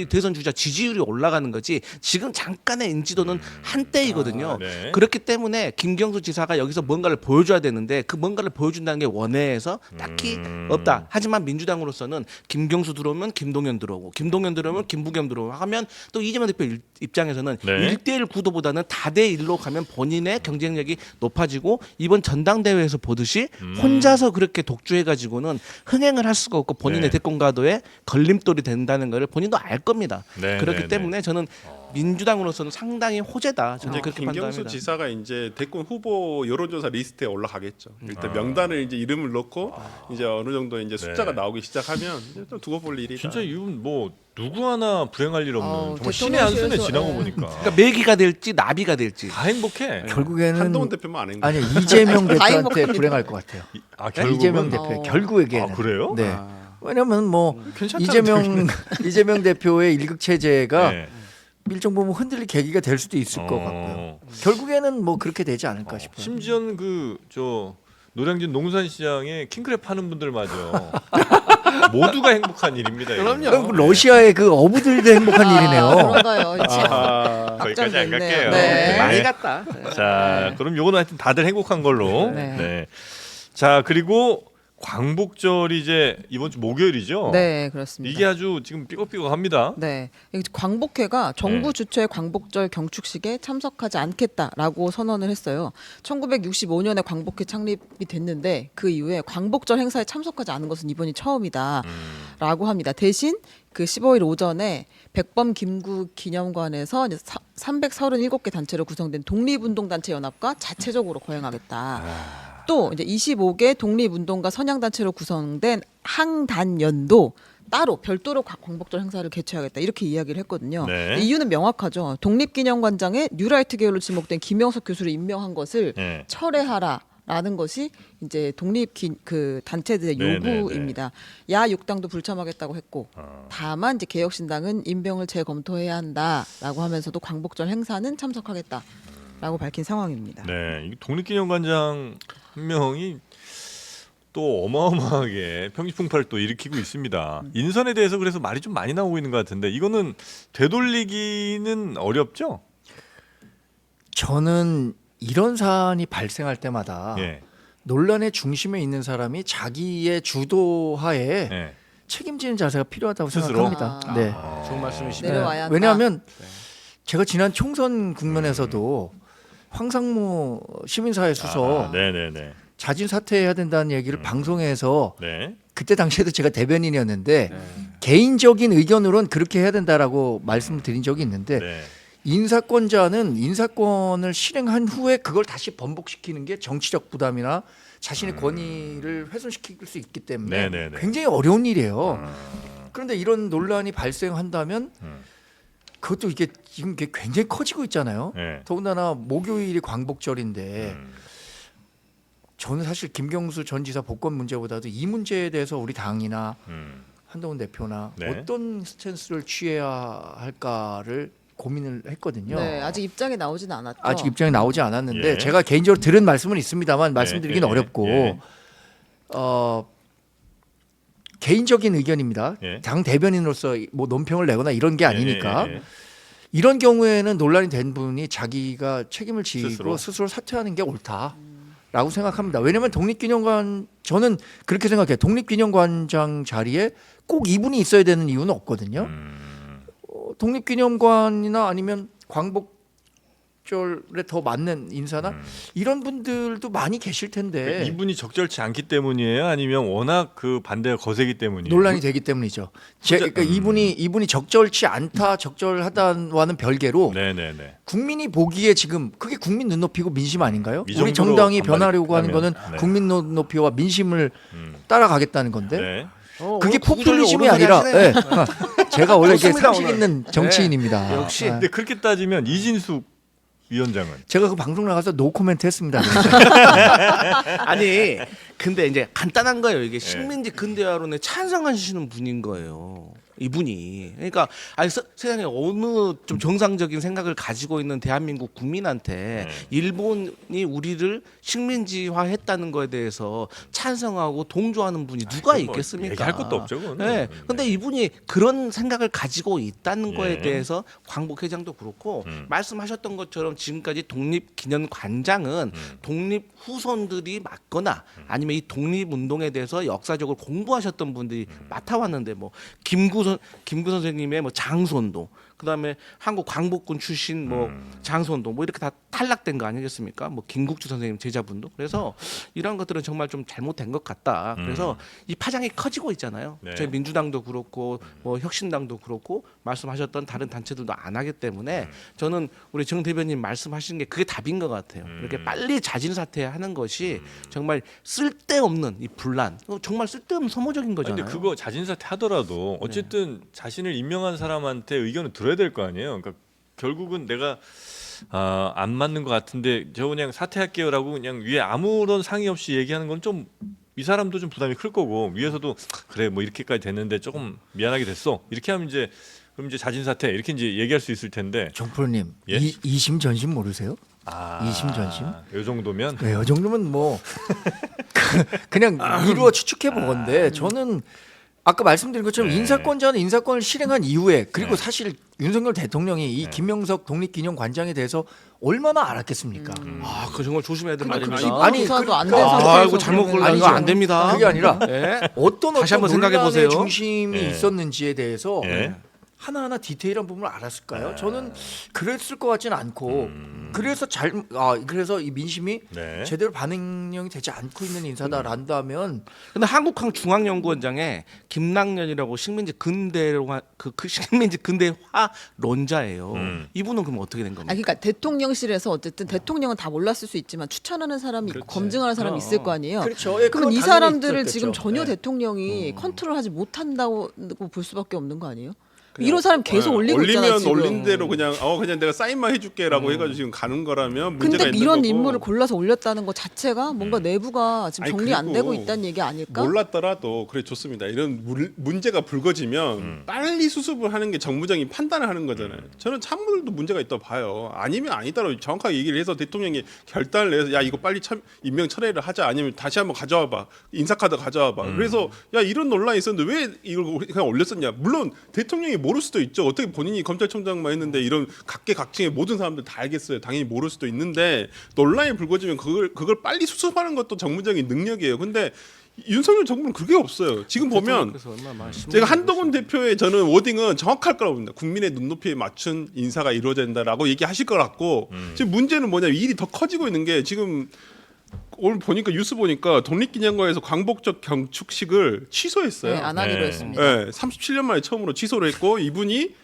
대선 주자 지지율이 올라가는 거지. 지금 잠깐의 인지도는 한때이거든요. 네. 그렇기 때문에 김경수 지사가 여기서 뭔가를 보여줘야 되는데 그 뭔가를 보여준다는 게 원외에서 딱히 없다. 하지만 민주당으로서는 김경수 들어오면 김동연 들어오고 김동연 들어오면 김부겸 들어오고 하면 또 이재명 대표 입장에서는 네. 1대1 구도보다는 다대1로 가면 본인의 경쟁력이 높아지고 이번 전당대회에서 보듯이 혼자서 그렇게 독주해가지고는 흥행을 할 수가 없고 본인의 네. 대권 가도에 걸림돌이 된다는 것을 본인도 알 겁니다. 네, 그렇기 네, 때문에 저는 민주당으로서는 상당히 호재다. 저는 이제 그렇게 김경수 판단합니다. 지사가 이제 대권 후보 여론조사 리스트에 올라가겠죠. 일단 명단을 이제 이름을 넣고 이제 어느 정도 이제 숫자가 나오기 시작하면 이제 또 두고 볼 일이다. 진짜 이건 뭐 누구 하나 불행할 일 없는 아우, 정말 신의 한 수네 대통령실에서, 지나고 예. 보니까 그러니까 매기가 될지 나비가 될지. 다 행복해. 결국에는 한동훈 대표만 안 행복해. 아니 이재명 대표한테 행복합니다. 불행할 것 같아요. 아 결국은 이재명 대표 결국에는 아 그래요? 네. 왜냐면 뭐 괜찮다는 이재명 대표의 일극 체제가 네. 일정 부분 흔들릴 계기가 될 수도 있을 것 같고요. 결국에는 뭐 그렇게 되지 않을까 싶어요. 심지어는 그 노량진 농산시장에 킹크랩 하는 분들마저 모두가 행복한 일입니다. 이거는. 그럼 러시아의 그 어부들도 행복한 일이네요. 그런가요? 거기까지 안 걱정됐네요. 갈게요. 네. 많이 갔다. 자, 그럼 요거는 하여튼 다들 행복한 걸로. 네. 네. 자, 그리고 광복절이 이제 이번 주 목요일이죠. 네, 그렇습니다. 이게 아주 지금 삐걱삐걱합니다. 네, 이 광복회가 정부 주최 광복절 경축식에 참석하지 않겠다라고 선언을 했어요. 1965년에 광복회 창립이 됐는데 그 이후에 광복절 행사에 참석하지 않은 것은 이번이 처음이다라고 합니다. 대신 그 15일 오전에 백범 김구 기념관에서 이제 337개 단체로 구성된 독립운동단체 연합과 자체적으로 거행하겠다. 또 이제 25개 독립운동가 선양단체로 구성된 항단연도 따로 별도로 광복절 행사를 개최하겠다 이렇게 이야기를 했거든요. 네. 이유는 명확하죠. 독립기념관장에 뉴라이트 계열로 지목된 김영석 교수를 임명한 것을 네. 철회하라라는 것이 이제 그 단체들의 네, 요구입니다. 야 6당도 불참하겠다고 했고 다만 이제 개혁신당은 임명을 재검토해야 한다라고 하면서도 광복절 행사는 참석하겠다라고 밝힌 상황입니다. 네. 이 독립기념관장 한 명이 또 어마어마하게 평지풍파를 또 일으키고 있습니다. 인선에 대해서 그래서 말이 좀 많이 나오고 있는 것 같은데 이거는 되돌리기는 어렵죠? 저는 이런 사안이 발생할 때마다 예. 논란의 중심에 있는 사람이 자기의 주도하에 예. 책임지는 자세가 필요하다고 스스로? 생각합니다. 네. 좋은 말씀이시네요. 내려와야 한다. 왜냐하면 제가 지난 총선 국면에서도 황상무 시민사회 수석 네네네. 자진 사퇴해야 된다는 얘기를 방송에서 네. 그때 당시에도 제가 대변인이었는데 네. 개인적인 의견으로는 그렇게 해야 된다라고 말씀드린 적이 있는데 네. 인사권자는 인사권을 실행한 후에 그걸 다시 번복시키는 게 정치적 부담이나 자신의 권위를 훼손시킬 수 있기 때문에 네네네. 굉장히 어려운 일이에요. 그런데 이런 논란이 발생한다면 그것도 이게 지금 이게 굉장히 커지고 있잖아요. 네. 더군다나 목요일이 광복절인데 저는 사실 김경수 전 지사 복권 문제보다도 이 문제에 대해서 우리 당이나 한동훈 대표나 네. 어떤 스탠스를 취해야 할까를 고민을 했거든요. 네, 아직 입장이 나오진 않았죠. 아직 입장이 나오지 않았는데 예. 제가 개인적으로 들은 말씀은 있습니다만 말씀드리기는 예. 어렵고 예. 개인적인 의견입니다. 예. 당 대변인으로서 뭐 논평을 내거나 이런 게 아니니까 예. 이런 경우에는 논란이 된 분이 자기가 책임을 지고 스스로? 스스로 사퇴하는 게 옳다라고 생각합니다. 왜냐하면 독립기념관 저는 그렇게 생각해요. 독립기념관장 자리에 꼭 이분이 있어야 되는 이유는 없거든요. 독립기념관이나 아니면 광복절에 더 맞는 인사나 이런 분들도 많이 계실 텐데 이분이 적절치 않기 때문이에요? 아니면 워낙 그 반대가 거세기 때문이에요? 논란이 되기 때문이죠. 그러니까 이분이 적절치 않다, 적절하다와는 별개로 네네네. 국민이 보기에 지금 그게 국민 눈높이고 민심 아닌가요? 이 우리 정도로 정당이 변하려고 하는 거는 반발하면, 네. 국민 눈높이와 민심을 따라가겠다는 건데 네. 그게 오늘 구구절절 포퓰리즘이 오르막이 아니라 하시네. 제가 원래 이게 좋습니다, 상식 오늘. 있는 정치인입니다. 역시. 네. 근데 그렇게 따지면 이진숙 위원장은 제가 그 방송 나가서 노 코멘트 했습니다. 아니 근데 이제 간단한 거예요. 이게 식민지 근대화론에 찬성하시는 분인 거예요. 이분이 그러니까 아니 세상에 어느 좀 정상적인 생각을 가지고 있는 대한민국 국민한테 일본이 우리를 식민지화했다는 거에 대해서 찬성하고 동조하는 분이 누가 뭐 있겠습니까? 얘기할 것도 없죠, 그거는. 네. 근데 이분이 그런 생각을 가지고 있다는 거에 예. 대해서 광복회장도 그렇고 말씀하셨던 것처럼 지금까지 독립기념관장은 독립 후손들이 맡거나 아니면 이 독립운동에 대해서 역사적으로 공부하셨던 분들이 맡아왔는데 뭐 김구 선생님의 뭐 장손도 그다음에 한국 광복군 출신 뭐 장손도 뭐 이렇게 다 탈락된 거 아니겠습니까? 뭐 김국주 선생님 제자분도 그래서 이런 것들은 정말 좀 잘못된 것 같다. 그래서 이 파장이 커지고 있잖아요. 네. 저희 민주당도 그렇고 뭐 혁신당도 그렇고 말씀하셨던 다른 단체들도 안 하기 때문에 저는 우리 정 대변인 말씀하신 게 그게 답인 것 같아요. 이렇게 빨리 자진 사퇴하는 것이 정말 쓸데없는 이 분란, 정말 쓸데없는 소모적인 아니, 거잖아요. 근데 그거 자진사퇴 하더라도 어쨌든 자신을 임명한 사람한테 의견을 들어야 될 거 아니에요. 그러니까 결국은 내가 안 맞는 것 같은데 저 그냥 사퇴할게요라고 그냥 위에 아무런 상의 없이 얘기하는 건 좀 이 사람도 좀 부담이 클 거고 위에서도 그래 뭐 이렇게까지 됐는데 조금 미안하게 됐어 이렇게 하면 이제 그럼 이제 자진사퇴 이렇게 이제 얘기할 수 있을 텐데 정프로님 예? 이심 전심 모르세요? 이심 전심? 이 정도면 네, 이 정도면 뭐 그냥 미루어 추측해 보건데 저는 아까 말씀드린 것처럼 네. 인사권자는 인사권을 실행한 이후에 그리고 사실 윤석열 대통령이 이 김명석 독립기념관장에 대해서 얼마나 알았겠습니까? 아, 그거 정말 조심해야 될 근데 말입니다. 이번 아니, 조사도 안 된 그러니까- 상태에서 아, 이거 잘못 그러면 골라 이거 아니죠. 안 됩니다. 그게 아니라 예. 어떤 다시 한번 생각해 논란의 보세요. 중심이 예. 있었는지에 대해서 예. 하나하나 디테일한 부분을 알았을까요? 저는 그랬을 것 같지는 않고 그래서 그래서 이 민심이 네. 제대로 반영이 되지 않고 있는 인사다란다면 근데 한국항중앙연구원장에 김낙년이라고 식민지 근대화 그 식민지 근대화론자예요. 이분은 그럼 어떻게 된 아, 겁니까? 그러니까 대통령실에서 어쨌든 대통령은 다 몰랐을 수 있지만 추천하는 사람이 있고 검증하는 사람이 있을 거 아니에요. 그렇죠. 예, 그러면 그건 이 당연히 사람들을 있었겠죠. 지금 전혀 예. 대통령이 컨트롤하지 못한다고 볼 수밖에 없는 거 아니에요? 이런 사람 계속 네, 올리고 있잖아 올리면 지금. 올린 대로 그냥 그냥 내가 사인만 해줄게라고 해가지고 지금 가는 거라면 문제가 근데 있는 이런 거고. 인물을 골라서 올렸다는 것 자체가 뭔가 내부가 지금 아니, 정리 안 그리고 되고 있다는 얘기 아닐까? 몰랐더라도 그래 좋습니다. 이런 문제가 불거지면 빨리 수습을 하는 게 정무적인 판단을 하는 거잖아요. 저는 참모들도 문제가 있다고 봐요. 아니면 아니다라고 정확하게 얘기를 해서 대통령이 결단을 내서 야 이거 빨리 임명 철회를 하자 아니면 다시 한번 가져와봐 인사카드 가져와봐. 그래서 야 이런 논란이 있었는데 왜 이걸 그냥 올렸었냐. 물론 대통령이 모를 수도 있죠. 어떻게 본인이 검찰총장만 했는데 이런 각계각층의 모든 사람들 다 알겠어요. 당연히 모를 수도 있는데 논란이 불거지면 그걸 빨리 수습하는 것도 정무적인 능력이에요. 근데 윤석열 정부는 그게 없어요. 지금 보면 그래서 얼마나 많이 제가 한동훈 대표의 저는 워딩은 정확할 거라고 봅니다. 국민의 눈높이에 맞춘 인사가 이루어진다라고 얘기하실 것 같고 지금 문제는 뭐냐면 일이 더 커지고 있는 게 지금 오늘 보니까 뉴스 보니까 독립기념관에서 광복절 경축식을 취소했어요. 네, 안 하기로 네. 했습니다. 네, 37년 만에 처음으로 취소를 했고 이분이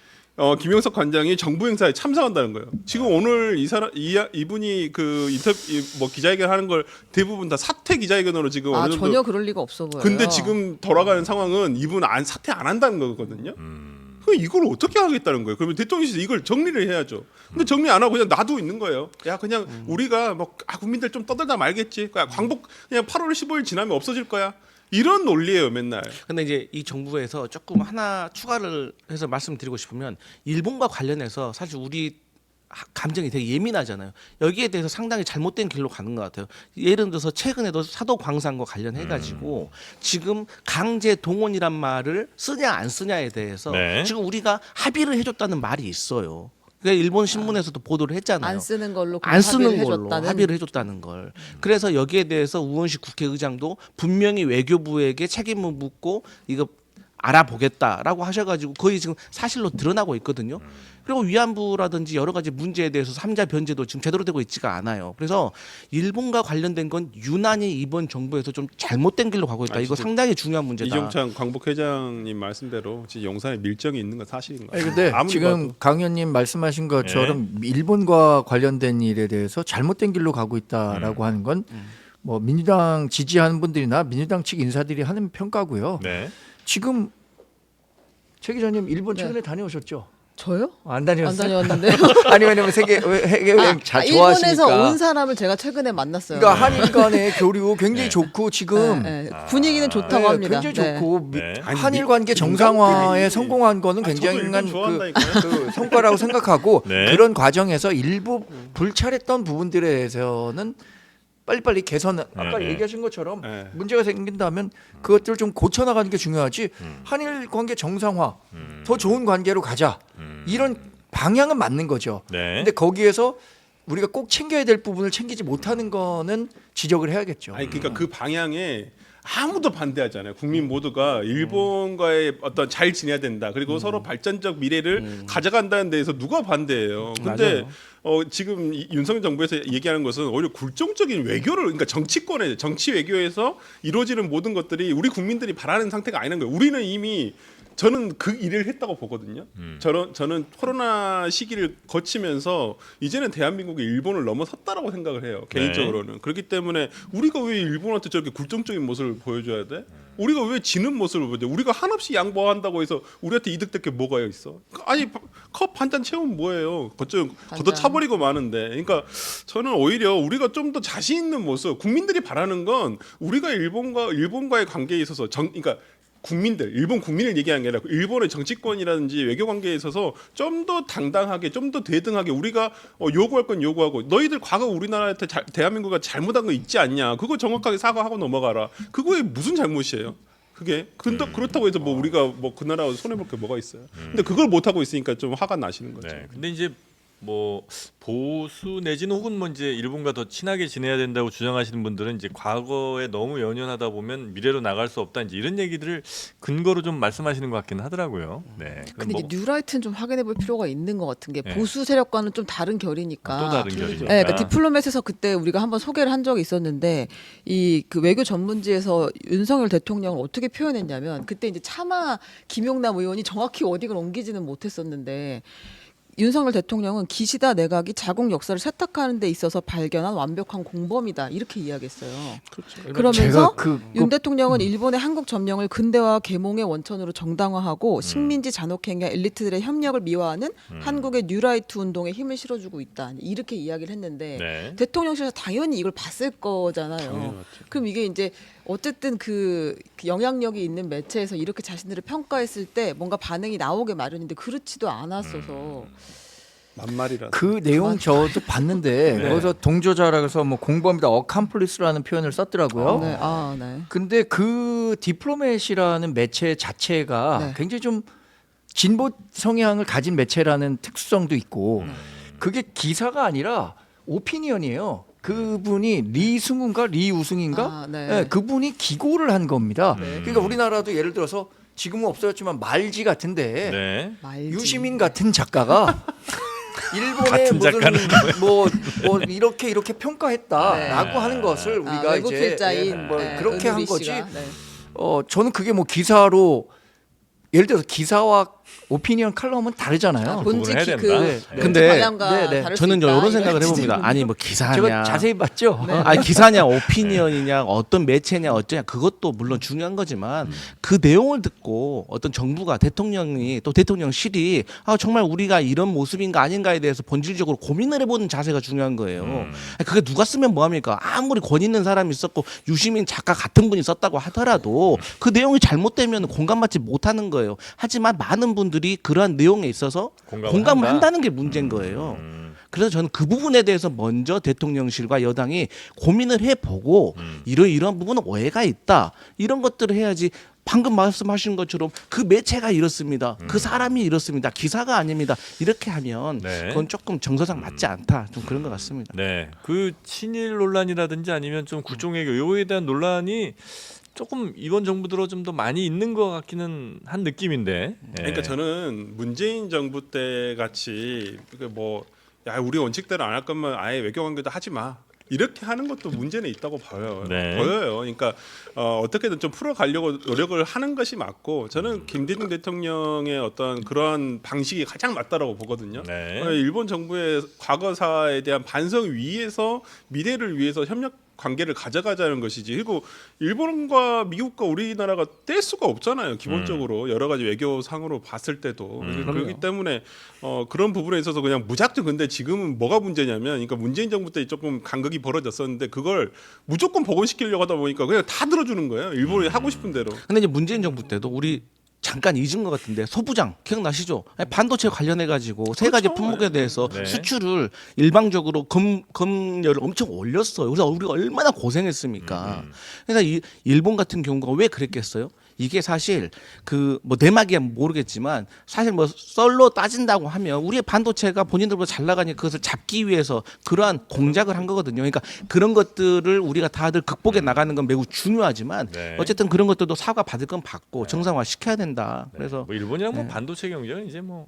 김영석 관장이 정부 행사에 참석한다는 거예요. 지금 오늘 이분이 그 인터뷰 뭐 기자회견 하는 걸 대부분 다 사퇴 기자회견으로 지금 어느 정도. 전혀 그럴 리가 없어 보여요. 근데 지금 돌아가는 상황은 이분 사퇴 안 한다는 거거든요. 그럼 이걸 어떻게 하겠다는 거예요? 그러면 대통령실에서 이걸 정리를 해야죠. 근데 정리 안 하고 그냥 놔두고 있는 거예요. 야 그냥 우리가 뭐 국민들 좀 떠들다 말겠지. 그냥 광복 그냥 8월 15일 지나면 없어질 거야. 이런 논리예요 맨날. 근데 이제 이 정부에서 조금 하나 추가를 해서 말씀드리고 싶으면 일본과 관련해서 사실 우리 감정이 되게 예민하잖아요. 여기에 대해서 상당히 잘못된 길로 가는 것 같아요. 예를 들어서 최근에도 사도 광산과 관련해 가지고 지금 강제 동원이란 말을 쓰냐 안 쓰냐에 대해서 네. 지금 우리가 합의를 해줬다는 말이 있어요. 그러니까 일본 신문에서도 보도를 했잖아요. 안 쓰는 걸로 안 쓰는 걸로 해줬다는. 합의를 해줬다는 걸. 그래서 여기에 대해서 우원식 국회의장도 분명히 외교부에게 책임을 묻고 이거 알아보겠다라고 하셔가지고 거의 지금 사실로 드러나고 있거든요. 그리고 위안부라든지 여러 가지 문제에 대해서 3자 변제도 지금 제대로 되고 있지가 않아요. 그래서 일본과 관련된 건 유난히 이번 정부에서 좀 잘못된 길로 가고 있다. 이거 진짜 상당히 중요한 문제다. 이종찬 광복회장님 말씀대로 진짜 용산에 밀정이 있는 건 사실인 거예요. 아니, 근데 아무리 지금 봐도. 강 의원님 말씀하신 것처럼 일본과 관련된 일에 대해서 잘못된 길로 가고 있다라고 하는 건 뭐 민주당 지지하는 분들이나 민주당 측 인사들이 하는 평가고요. 네. 지금 최 기자님 일본 네. 최근에 다녀오셨죠? 저요? 안 다녀왔어요? 안 다녀왔는데요. 아니 왜냐면 세계 여행 잘 좋아하시니까. 일본에서 온 사람을 제가 최근에 만났어요. 그러니까 한일 간의 교류 굉장히 네. 좋고 지금 네, 네. 분위기는 좋다고 네, 합니다. 굉장히 네. 좋고 네. 한일 관계 정상화에 민간인들이- 성공한 거는 저도 굉장한 일본 좋아한다니까요. 그 성과라고 생각하고 네. 그런 과정에서 일부 불찰했던 부분들에 대해서는 빨리빨리 개선 아까 네. 얘기하신 것처럼 네. 문제가 생긴다면 그것들을 좀 고쳐나가는 게 중요하지 한일 관계 정상화 더 좋은 관계로 가자 이런 방향은 맞는 거죠. 네. 근데 거기에서 우리가 꼭 챙겨야 될 부분을 챙기지 못하는 거는 지적을 해야겠죠. 아니 그러니까 그 방향에 아무도 반대하잖아요. 국민 모두가 일본과의 어떤 잘 지내야 된다. 그리고 서로 발전적 미래를 가져간다는 데에서 누가 반대해요. 근데 지금 윤석열 정부에서 얘기하는 것은 오히려 굴종적인 외교를 그러니까 정치권에 정치 외교에서 이루어지는 모든 것들이 우리 국민들이 바라는 상태가 아니는 거예요. 우리는 이미 저는 그 일을 했다고 보거든요. 저는 코로나 시기를 거치면서 이제는 대한민국이 일본을 넘어섰다라고 생각을 해요. 개인적으로는. 그렇기 때문에 우리가 왜 일본한테 저렇게 굴종적인 모습을 보여줘야 돼? 우리가 왜 지는 모습을 보여줘? 우리가 한없이 양보한다고 해서 우리한테 이득될 게 뭐가 있어? 아니 컵 한 잔 채우면 뭐예요? 걷어 차버리고 마는데. 그러니까 저는 오히려 우리가 좀 더 자신 있는 모습, 국민들이 바라는 건 우리가 일본과의 관계에 있어서 그러니까 국민들, 일본 국민을 얘기하는 게 아니라 일본의 정치권이라든지 외교 관계에 있어서 좀 더 당당하게, 좀 더 대등하게 우리가 요구할 건 요구하고 너희들 과거 우리나라한테 대한민국이 잘못한 거 있지 않냐? 그거 정확하게 사과하고 넘어가라. 그거에 무슨 잘못이에요? 그게 그렇다고 해서 뭐 우리가 뭐 그 나라 손해 볼 게 뭐가 있어요? 근데 그걸 못 하고 있으니까 좀 화가 나시는 거죠. 네. 근데 이제 뭐 보수 내지는 혹은 뭐 이제 일본과 더 친하게 지내야 된다고 주장하시는 분들은 이제 과거에 너무 연연하다 보면 미래로 나갈 수 없다 이제 이런 얘기들을 근거로 좀 말씀하시는 것 같긴 하더라고요. 네. 근데 뭐, 이제 뉴라이트는 좀 확인해 볼 필요가 있는 것 같은 게 네. 보수 세력과는 좀 다른 결이니까. 또 다른 결이니까. 네, 그러니까 디플로맷에서 그때 우리가 한번 소개를 한 적이 있었는데 이 그 외교 전문지에서 윤석열 대통령을 어떻게 표현했냐면 그때 이제 차마 김용남 의원이 정확히 워딩을 옮기지는 못했었는데 윤석열 대통령은 기시다 내각이 자국 역사를 세탁하는 데 있어서 발견한 완벽한 공범이다 이렇게 이야기했어요. 그러면서 제가 그 윤 대통령은 일본의 한국 점령을 근대화 계몽의 원천으로 정당화하고 식민지 잔혹행위와 엘리트들의 협력을 미화하는 한국의 뉴라이트 운동에 힘을 실어주고 있다 이렇게 이야기를 했는데 네. 대통령실에서 당연히 이걸 봤을 거잖아요. 그럼 이게 이제 어쨌든 그 영향력이 있는 매체에서 이렇게 자신들을 평가했을 때 뭔가 반응이 나오게 마련인데 그렇지도 않았어서 만말이라. 그 내용 저도 봤는데 네. 거기서 동조자라고 해서 뭐 공범이다 어캄플리스라는 표현을 썼더라고요. 네, 네. 근데 그 디플로맷이라는 매체 자체가 네. 굉장히 좀 진보 성향을 가진 매체라는 특수성도 있고 그게 기사가 아니라 오피니언이에요. 그분이 리승훈가 리우승인가 네. 네, 그분이 기고를 한 겁니다. 네. 그러니까 우리나라도 예를 들어서 지금은 없어졌지만 말지 같은데 네. 말지. 유시민 같은 작가가 일본의 같은 무슨 작가는 뭐 이렇게 평가했다라고 네. 하는 것을 우리가 외국 이제 필자인 뭐 네, 그렇게 한 은우리 거지. 씨가, 네. 저는 그게 뭐 기사로 예를 들어서 기사와 오피니언 칼럼은 다르잖아요. 본지 해야 그 된다. 네. 근데 관람과 네, 네. 다를 수 저는 있다. 이런 생각을 이거 해봅니다. 진짜 아니 뭐 기사냐, 제가 자세히 봤죠. 아니 기사냐, 오피니언이냐, 어떤 매체냐, 어쩌냐 그것도 물론 중요한 거지만 그 내용을 듣고 어떤 정부가 대통령이 또 대통령실이 정말 우리가 이런 모습인가 아닌가에 대해서 본질적으로 고민을 해보는 자세가 중요한 거예요. 아니, 그게 누가 쓰면 뭐합니까? 아무리 권 있는 사람이 썼고 유시민 작가 같은 분이 썼다고 하더라도 그 내용이 잘못되면 공감받지 못하는 거예요. 하지만 많은 분들이 그러한 내용에 있어서 공감을 한다. 한다는 게 문제인 거예요. 그래서 저는 그 부분에 대해서 먼저 대통령실과 여당이 고민을 해보고 이런 부분은 오해가 있다. 이런 것들을 해야지 방금 말씀하신 것처럼 그 매체가 이렇습니다. 그 사람이 이렇습니다. 기사가 아닙니다. 이렇게 하면 네. 그건 조금 정서상 맞지 않다. 좀 그런 것 같습니다. 네, 그 친일 논란이라든지 아니면 좀 국정외교 요에 대한 논란이 조금 이번 정부 들어 좀 더 많이 있는 것 같기는 한 느낌인데. 예. 그러니까 저는 문재인 정부 때 같이 야 우리 원칙대로 안 할 거면 아예 외교 관계도 하지 마. 이렇게 하는 것도 문제는 있다고 보여요. 네. 그러니까 어떻게든 좀 풀어가려고 노력을 하는 것이 맞고 저는 김대중 대통령의 어떤 그러한 방식이 가장 맞다라고 보거든요. 네. 일본 정부의 과거사에 대한 반성 위에서 미래를 위해서 협력 관계를 가져가자는 것이지. 그리고 일본과 미국과 우리나라가 뗄 수가 없잖아요. 기본적으로 여러 가지 외교상으로 봤을 때도 그렇기 때문에 그런 부분에 있어서 그냥 무작정. 근데 지금은 뭐가 문제냐면, 그러니까 문재인 정부 때 조금 간극이 벌어졌었는데 그걸 무조건 복원시키려고 하다 보니까 그냥 다 들어주는 거예요. 일본이 하고 싶은 대로. 근데 이제 문재인 정부 때도 우리 잠깐 잊은 것 같은데 소부장 기억나시죠? 반도체 관련해 가지고 세 가지 그렇죠. 품목에 대해서 네. 수출을 일방적으로 검열을 엄청 올렸어요. 그래서 우리가 얼마나 고생했습니까? 그래서 이 일본 같은 경우가 왜 그랬겠어요? 이게 사실 그 뭐 내막이야 모르겠지만 사실 뭐 썰로 따진다고 하면 우리의 반도체가 본인들보다 잘 나가니까 그것을 잡기 위해서 그러한 공작을 한 거거든요. 그러니까 그런 것들을 우리가 다들 극복해 나가는 건 매우 중요하지만 네. 어쨌든 그런 것들도 사과 받을 건 받고 정상화 시켜야 된다. 그래서 뭐 일본이랑 뭐 반도체 경쟁은 이제 뭐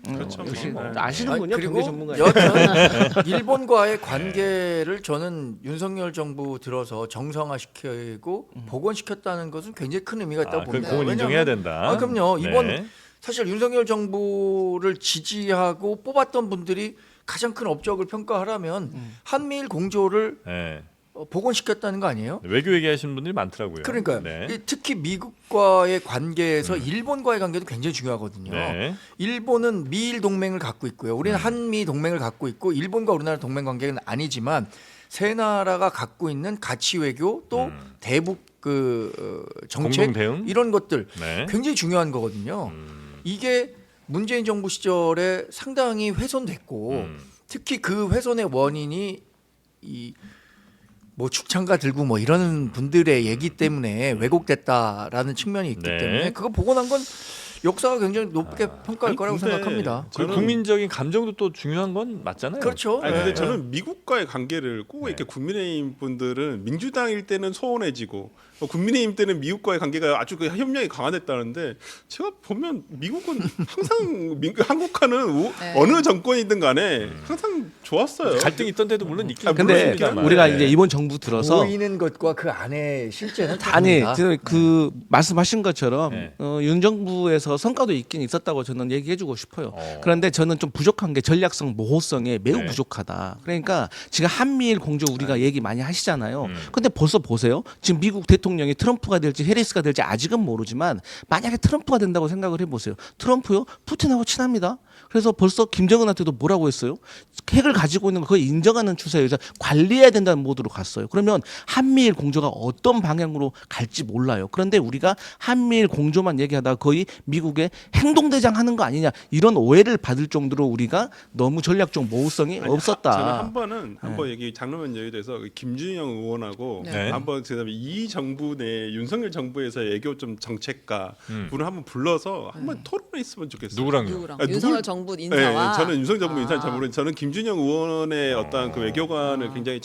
그렇죠. 역시 뭐. 아시는군요. 그리고 경제 전문가. 여튼 일본과의 관계를 저는 윤석열 정부 들어서 정상화시키고 복원시켰다는 것은 굉장히 큰 의미가 있다고 봅니다. 그건 인정해야 된다. 그럼요. 이번 네. 사실 윤석열 정부를 지지하고 뽑았던 분들이 가장 큰 업적을 평가하라면 한미일 공조를 네. 복원시켰다는 거 아니에요? 외교 얘기하시는 분들이 많더라고요. 그러니까요. 네. 특히 미국과의 관계에서 일본과의 관계도 굉장히 중요하거든요. 네. 일본은 미일 동맹을 갖고 있고요. 우리는 한미 동맹을 갖고 있고 일본과 우리나라 동맹 관계는 아니지만 세 나라가 갖고 있는 가치 외교 또 대북 정책 공동 대응? 이런 것들 네. 굉장히 중요한 거거든요. 이게 문재인 정부 시절에 상당히 훼손됐고 특히 그 훼손의 원인이 뭐 축창가 들고 뭐 이런 분들의 얘기 때문에 왜곡됐다라는 측면이 있기 네. 때문에 그거 복원한 건 역사가 굉장히 높게 평가할 아니, 거라고 근데 생각합니다. 그 국민적인 감정도 또 중요한 건 맞잖아요. 그렇죠. 아니 근데 네. 저는 미국과의 관계를 꼭 이렇게 국민의힘 분들은 민주당일 때는 소원해지고 국민의힘 때는 미국과의 관계가 아주 그 협력이 강화됐다는데 제가 보면 미국은 항상 한국과는 네. 어느 정권이든 간에 항상 좋았어요. 갈등이 있던 데도 물론 있긴 근데 있습니다만. 우리가 네. 이제 이번 정부 들어서 보이는 것과 그 안에 실제는 아니 다릅니다. 그 말씀하신 것처럼 네. 윤 정부에서 성과도 있긴 있었다고 저는 얘기해주고 싶어요. 어. 그런데 저는 좀 부족한 게 전략성 모호성에 매우 네. 부족하다. 그러니까 지금 한미일 공조 우리가 얘기 많이 하시잖아요. 음. 근데 벌써 보세요. 지금 미국 대통령이 트럼프가 될지 해리스가 될지 아직은 모르지만 만약에 트럼프가 된다고 생각을 해보세요. 트럼프요? 푸틴하고 친합니다. 그래서 벌써 김정은한테도 뭐라고 했어요? 핵을 가지고 있는 거 거의 인정하는 추세예요. 그래서 관리해야 된다는 모드로 갔어요. 그러면 한미일 공조가 어떤 방향으로 갈지 몰라요. 그런데 우리가 한미일 공조만 얘기하다가 거의 미국의 행동대장 하는 거 아니냐 이런 오해를 받을 정도로 우리가 너무 전략적 모호성이 아니, 없었다. 저는 한번 얘기 장로만 얘기돼서 김준영 의원하고 네. 한번 제가 이 정부 내 윤석열 정부에서 애교 좀 정책가 분을 한번 불러서 한번 토론을 했으면 좋겠어요. 누구랑요? 누구랑? 아, 윤석열 정부 인사와 저는 윤석열 정부 인사는 잘 모르는데 저는 김준영 의원의 어떤 그 외교관을 굉장히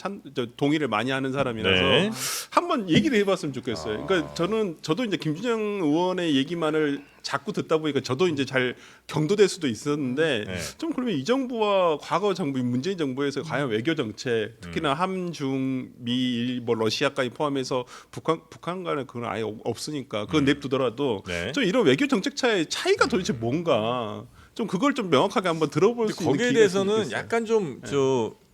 동의를 많이 하는 사람이라서 네. 한번 얘기를 해봤으면 좋겠어요. 그러니까 저도 이제 김준영 의원의 얘기만을 자꾸 듣다 보니까 저도 이제 잘 경도될 수도 있었는데 네. 좀 그러면 이 정부와 과거 정부 문재인 정부에서 과연 외교 정책 특히나 함중 미일 뭐 러시아까지 포함해서 북한 간에 그건 아예 없으니까 그건 냅두더라도 네. 좀 이런 외교 정책차의 차이가 도대체 뭔가 좀 그걸 좀 명확하게 한번 들어볼 수 있는 거기에 기회가 대해서는 있겠어요. 약간 좀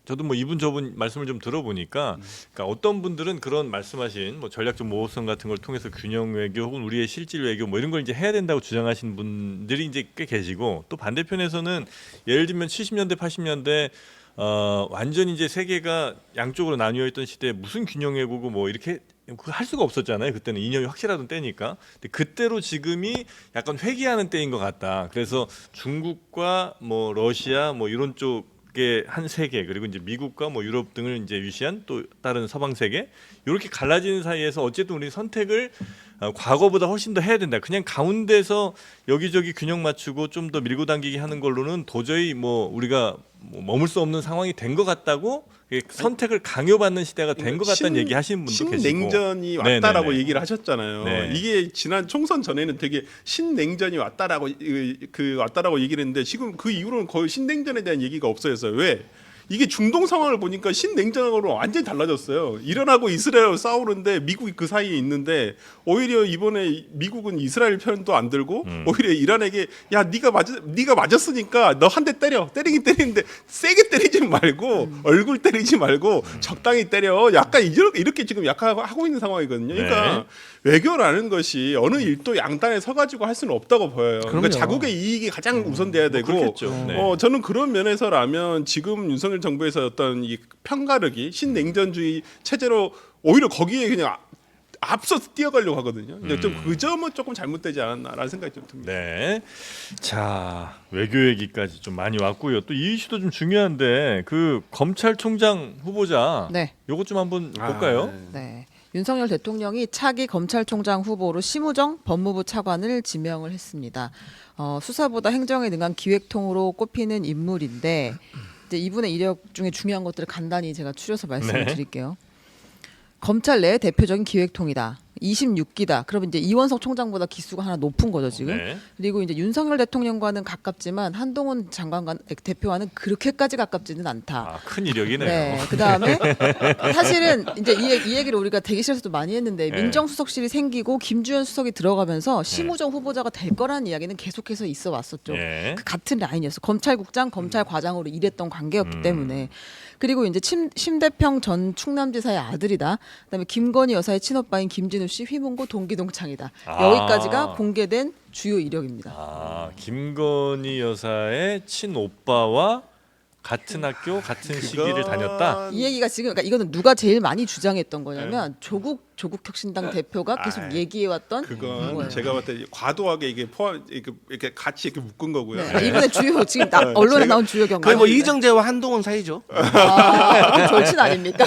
저도 뭐 이분 저분 말씀을 좀 들어보니까 그러니까 어떤 분들은 그런 말씀하신 뭐 전략적 모호성 같은 걸 통해서 균형 외교 혹은 우리의 실질 외교 뭐 이런 걸 이제 해야 된다고 주장하시는 분들이 이제 꽤 계시고 또 반대편에서는 예를 들면 70년대 80년대 완전히 이제 세계가 양쪽으로 나뉘어 있던 시대에 무슨 균형 외교고 뭐 이렇게 그거 할 수가 없었잖아요. 그때는 이념이 확실하던 때니까. 근데 그때로 지금이 약간 회귀하는 때인 것 같다. 그래서 중국과 뭐 러시아 뭐 이런 쪽의 한 세계 그리고 이제 미국과 뭐 유럽 등을 이제 위시한 또 다른 서방 세계 이렇게 갈라지는 사이에서 어쨌든 우리 선택을 과거보다 훨씬 더 해야 된다. 그냥 가운데서 여기저기 균형 맞추고 좀 더 밀고 당기기 하는 걸로는 도저히 뭐 우리가 뭐 머물 수 없는 상황이 된 것 같다고 선택을 강요받는 시대가 된 것 같다는 얘기 하시는 분도 계시고 신냉전이 왔다라고 네네네. 얘기를 하셨잖아요. 네. 이게 지난 총선 전에는 되게 신냉전이 왔다라고 왔다라고 얘기를 했는데 지금 그 이후로는 거의 신냉전에 대한 얘기가 없어졌어요. 왜? 이게 중동 상황을 보니까 신냉전으로 완전히 달라졌어요. 이란하고 이스라엘 싸우는데 미국이 그 사이에 있는데 오히려 이번에 미국은 이스라엘 편도 안 들고 오히려 이란에게 야 네가 맞았으니까 너 한 대 때리긴 때리는데 세게 때리지 말고 얼굴 때리지 말고 적당히 때려. 약간 이렇게 지금 약간 하고 있는 상황이거든요. 그러니까 외교라는 것이 어느 일도 양단에 서가지고 할 수는 없다고 보여요. 그러니까 그럼요. 자국의 이익이 가장 우선돼야 되고 그렇겠죠. 네. 저는 그런 면에서라면 지금 윤석열 정부에서 어떤 이 편가르기 신냉전주의 체제로 오히려 거기에 그냥 앞서서 뛰어가려고 하거든요. 근데 좀 그 점은 조금 잘못되지 않았나라는 생각이 좀 듭니다. 네. 자, 외교 얘기까지 좀 많이 왔고요. 또 이 이슈도 좀 중요한데 그 검찰총장 후보자 네. 요것 좀 한번 볼까요? 네. 윤석열 대통령이 차기 검찰총장 후보로 심우정 법무부 차관을 지명을 했습니다. 수사보다 행정에 능한 기획통으로 꼽히는 인물인데 이제 이분의 이력 중에 중요한 것들을 간단히 제가 추려서 말씀을 네. 드릴게요. 검찰 내 대표적인 기획통이다. 26기다. 그러면 이제 이원석 총장보다 기수가 하나 높은 거죠 지금. 네. 그리고 이제 윤석열 대통령과는 가깝지만 한동훈 장관과 대표와는 그렇게까지 가깝지는 않다. 아, 큰 이력이네요. 네. 그다음에 사실은 이제 이 얘기를 우리가 대기실에서도 많이 했는데 네. 민정수석실이 생기고 김주현 수석이 들어가면서 심우정 후보자가 될 거라는 이야기는 계속해서 있어 왔었죠. 네. 그 같은 라인이었어. 검찰국장, 검찰과장으로 일했던 관계였기 때문에. 그리고 이제 심대평 전 충남지사의 아들이다. 그다음에 김건희 여사의 친오빠인 김진우 씨 휘문고 동기동창이다. 아. 여기까지가 공개된 주요 이력입니다. 아, 김건희 여사의 친오빠와 같은 학교 같은 시기를 다녔다. 이 얘기가 지금 그러니까 이거는 누가 제일 많이 주장했던 거냐면 조국 혁신당 대표가 계속 얘기해왔던 그건 거예요. 제가 봤을 때 과도하게 이게 이렇게 같이 이렇게 묶은 거고요. 네. 이분의 주요 지금 언론에 나온 주요 경고. 거의 뭐 이정재와 한동훈 사이죠. 그 절친 아닙니까?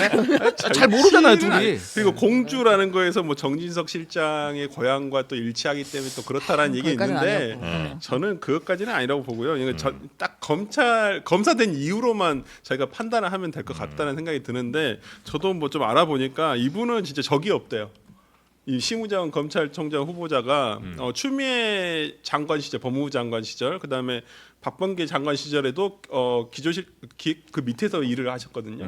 잘 모르잖아요 둘이. 그리고 공주라는 거에서 뭐 정진석 실장의 고향과 또 일치하기 때문에 또 그렇다라는 얘기 거기까지는 있는데 아니었고. 저는 그것까지는 아니라고 보고요. 이거 딱 검사된 이후로만 저희가 판단을 하면 될 것 같다는 생각이 드는데 저도 뭐 좀 알아보니까 이분은 진짜 적이 없대요. 이 심우정 검찰총장 후보자가 추미애 장관 시절, 법무부 장관 시절, 그다음에 박범계 장관 시절에도 기조실 그 밑에서 일을 하셨거든요.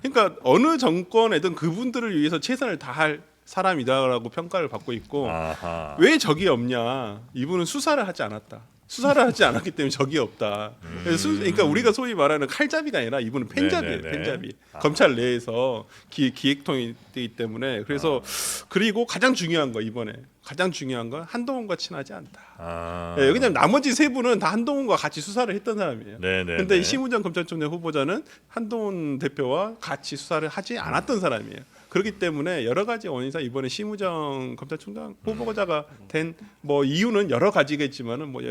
그러니까 어느 정권에든 그분들을 위해서 최선을 다할 사람이다라고 평가를 받고 있고 아하. 왜 적이 없냐? 이분은 수사를 하지 않았다. 수사를 하지 않았기 때문에 적이 없다. 그러니까 우리가 소위 말하는 칼잡이가 아니라 이분은 펜잡이에요. 네네네. 펜잡이. 검찰 내에서 기획통이기 때문에 그래서 그리고 가장 중요한 거 이번에 가장 중요한 건 한동훈과 친하지 않다. 아. 네, 왜냐하면 나머지 세 분은 다 한동훈과 같이 수사를 했던 사람이에요. 네네. 근데 심우정 검찰총장 후보자는 한동훈 대표와 같이 수사를 하지 않았던 사람이에요. 그렇기 때문에 여러 가지 원인상 이번에 심우정 검찰총장 후보자가 된 뭐 이유는 여러 가지겠지만은 뭐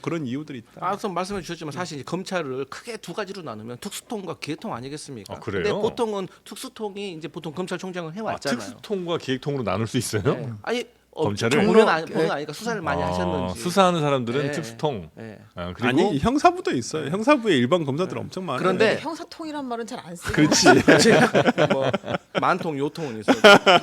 그런 이유들이 있다. 앞서 말씀해 주셨지만 사실 검찰을 크게 두 가지로 나누면 특수통과 기획통 아니겠습니까? 아, 그래요? 근데 보통은 특수통이 이제 보통 검찰총장을 아, 해왔잖아요. 특수통과 기획통으로 나눌 수 있어요? 네. 아니 검찰을? 보면 아니까 수사를 많이 하셨는지. 수사하는 사람들은 네. 특수통. 네. 그리고 아니 형사부도 있어요. 형사부에 일반 검사들 엄청 많아요. 그런데 형사통이란 말은 잘 안 쓰고. 그렇지. 뭐 만통 요통은 있어요.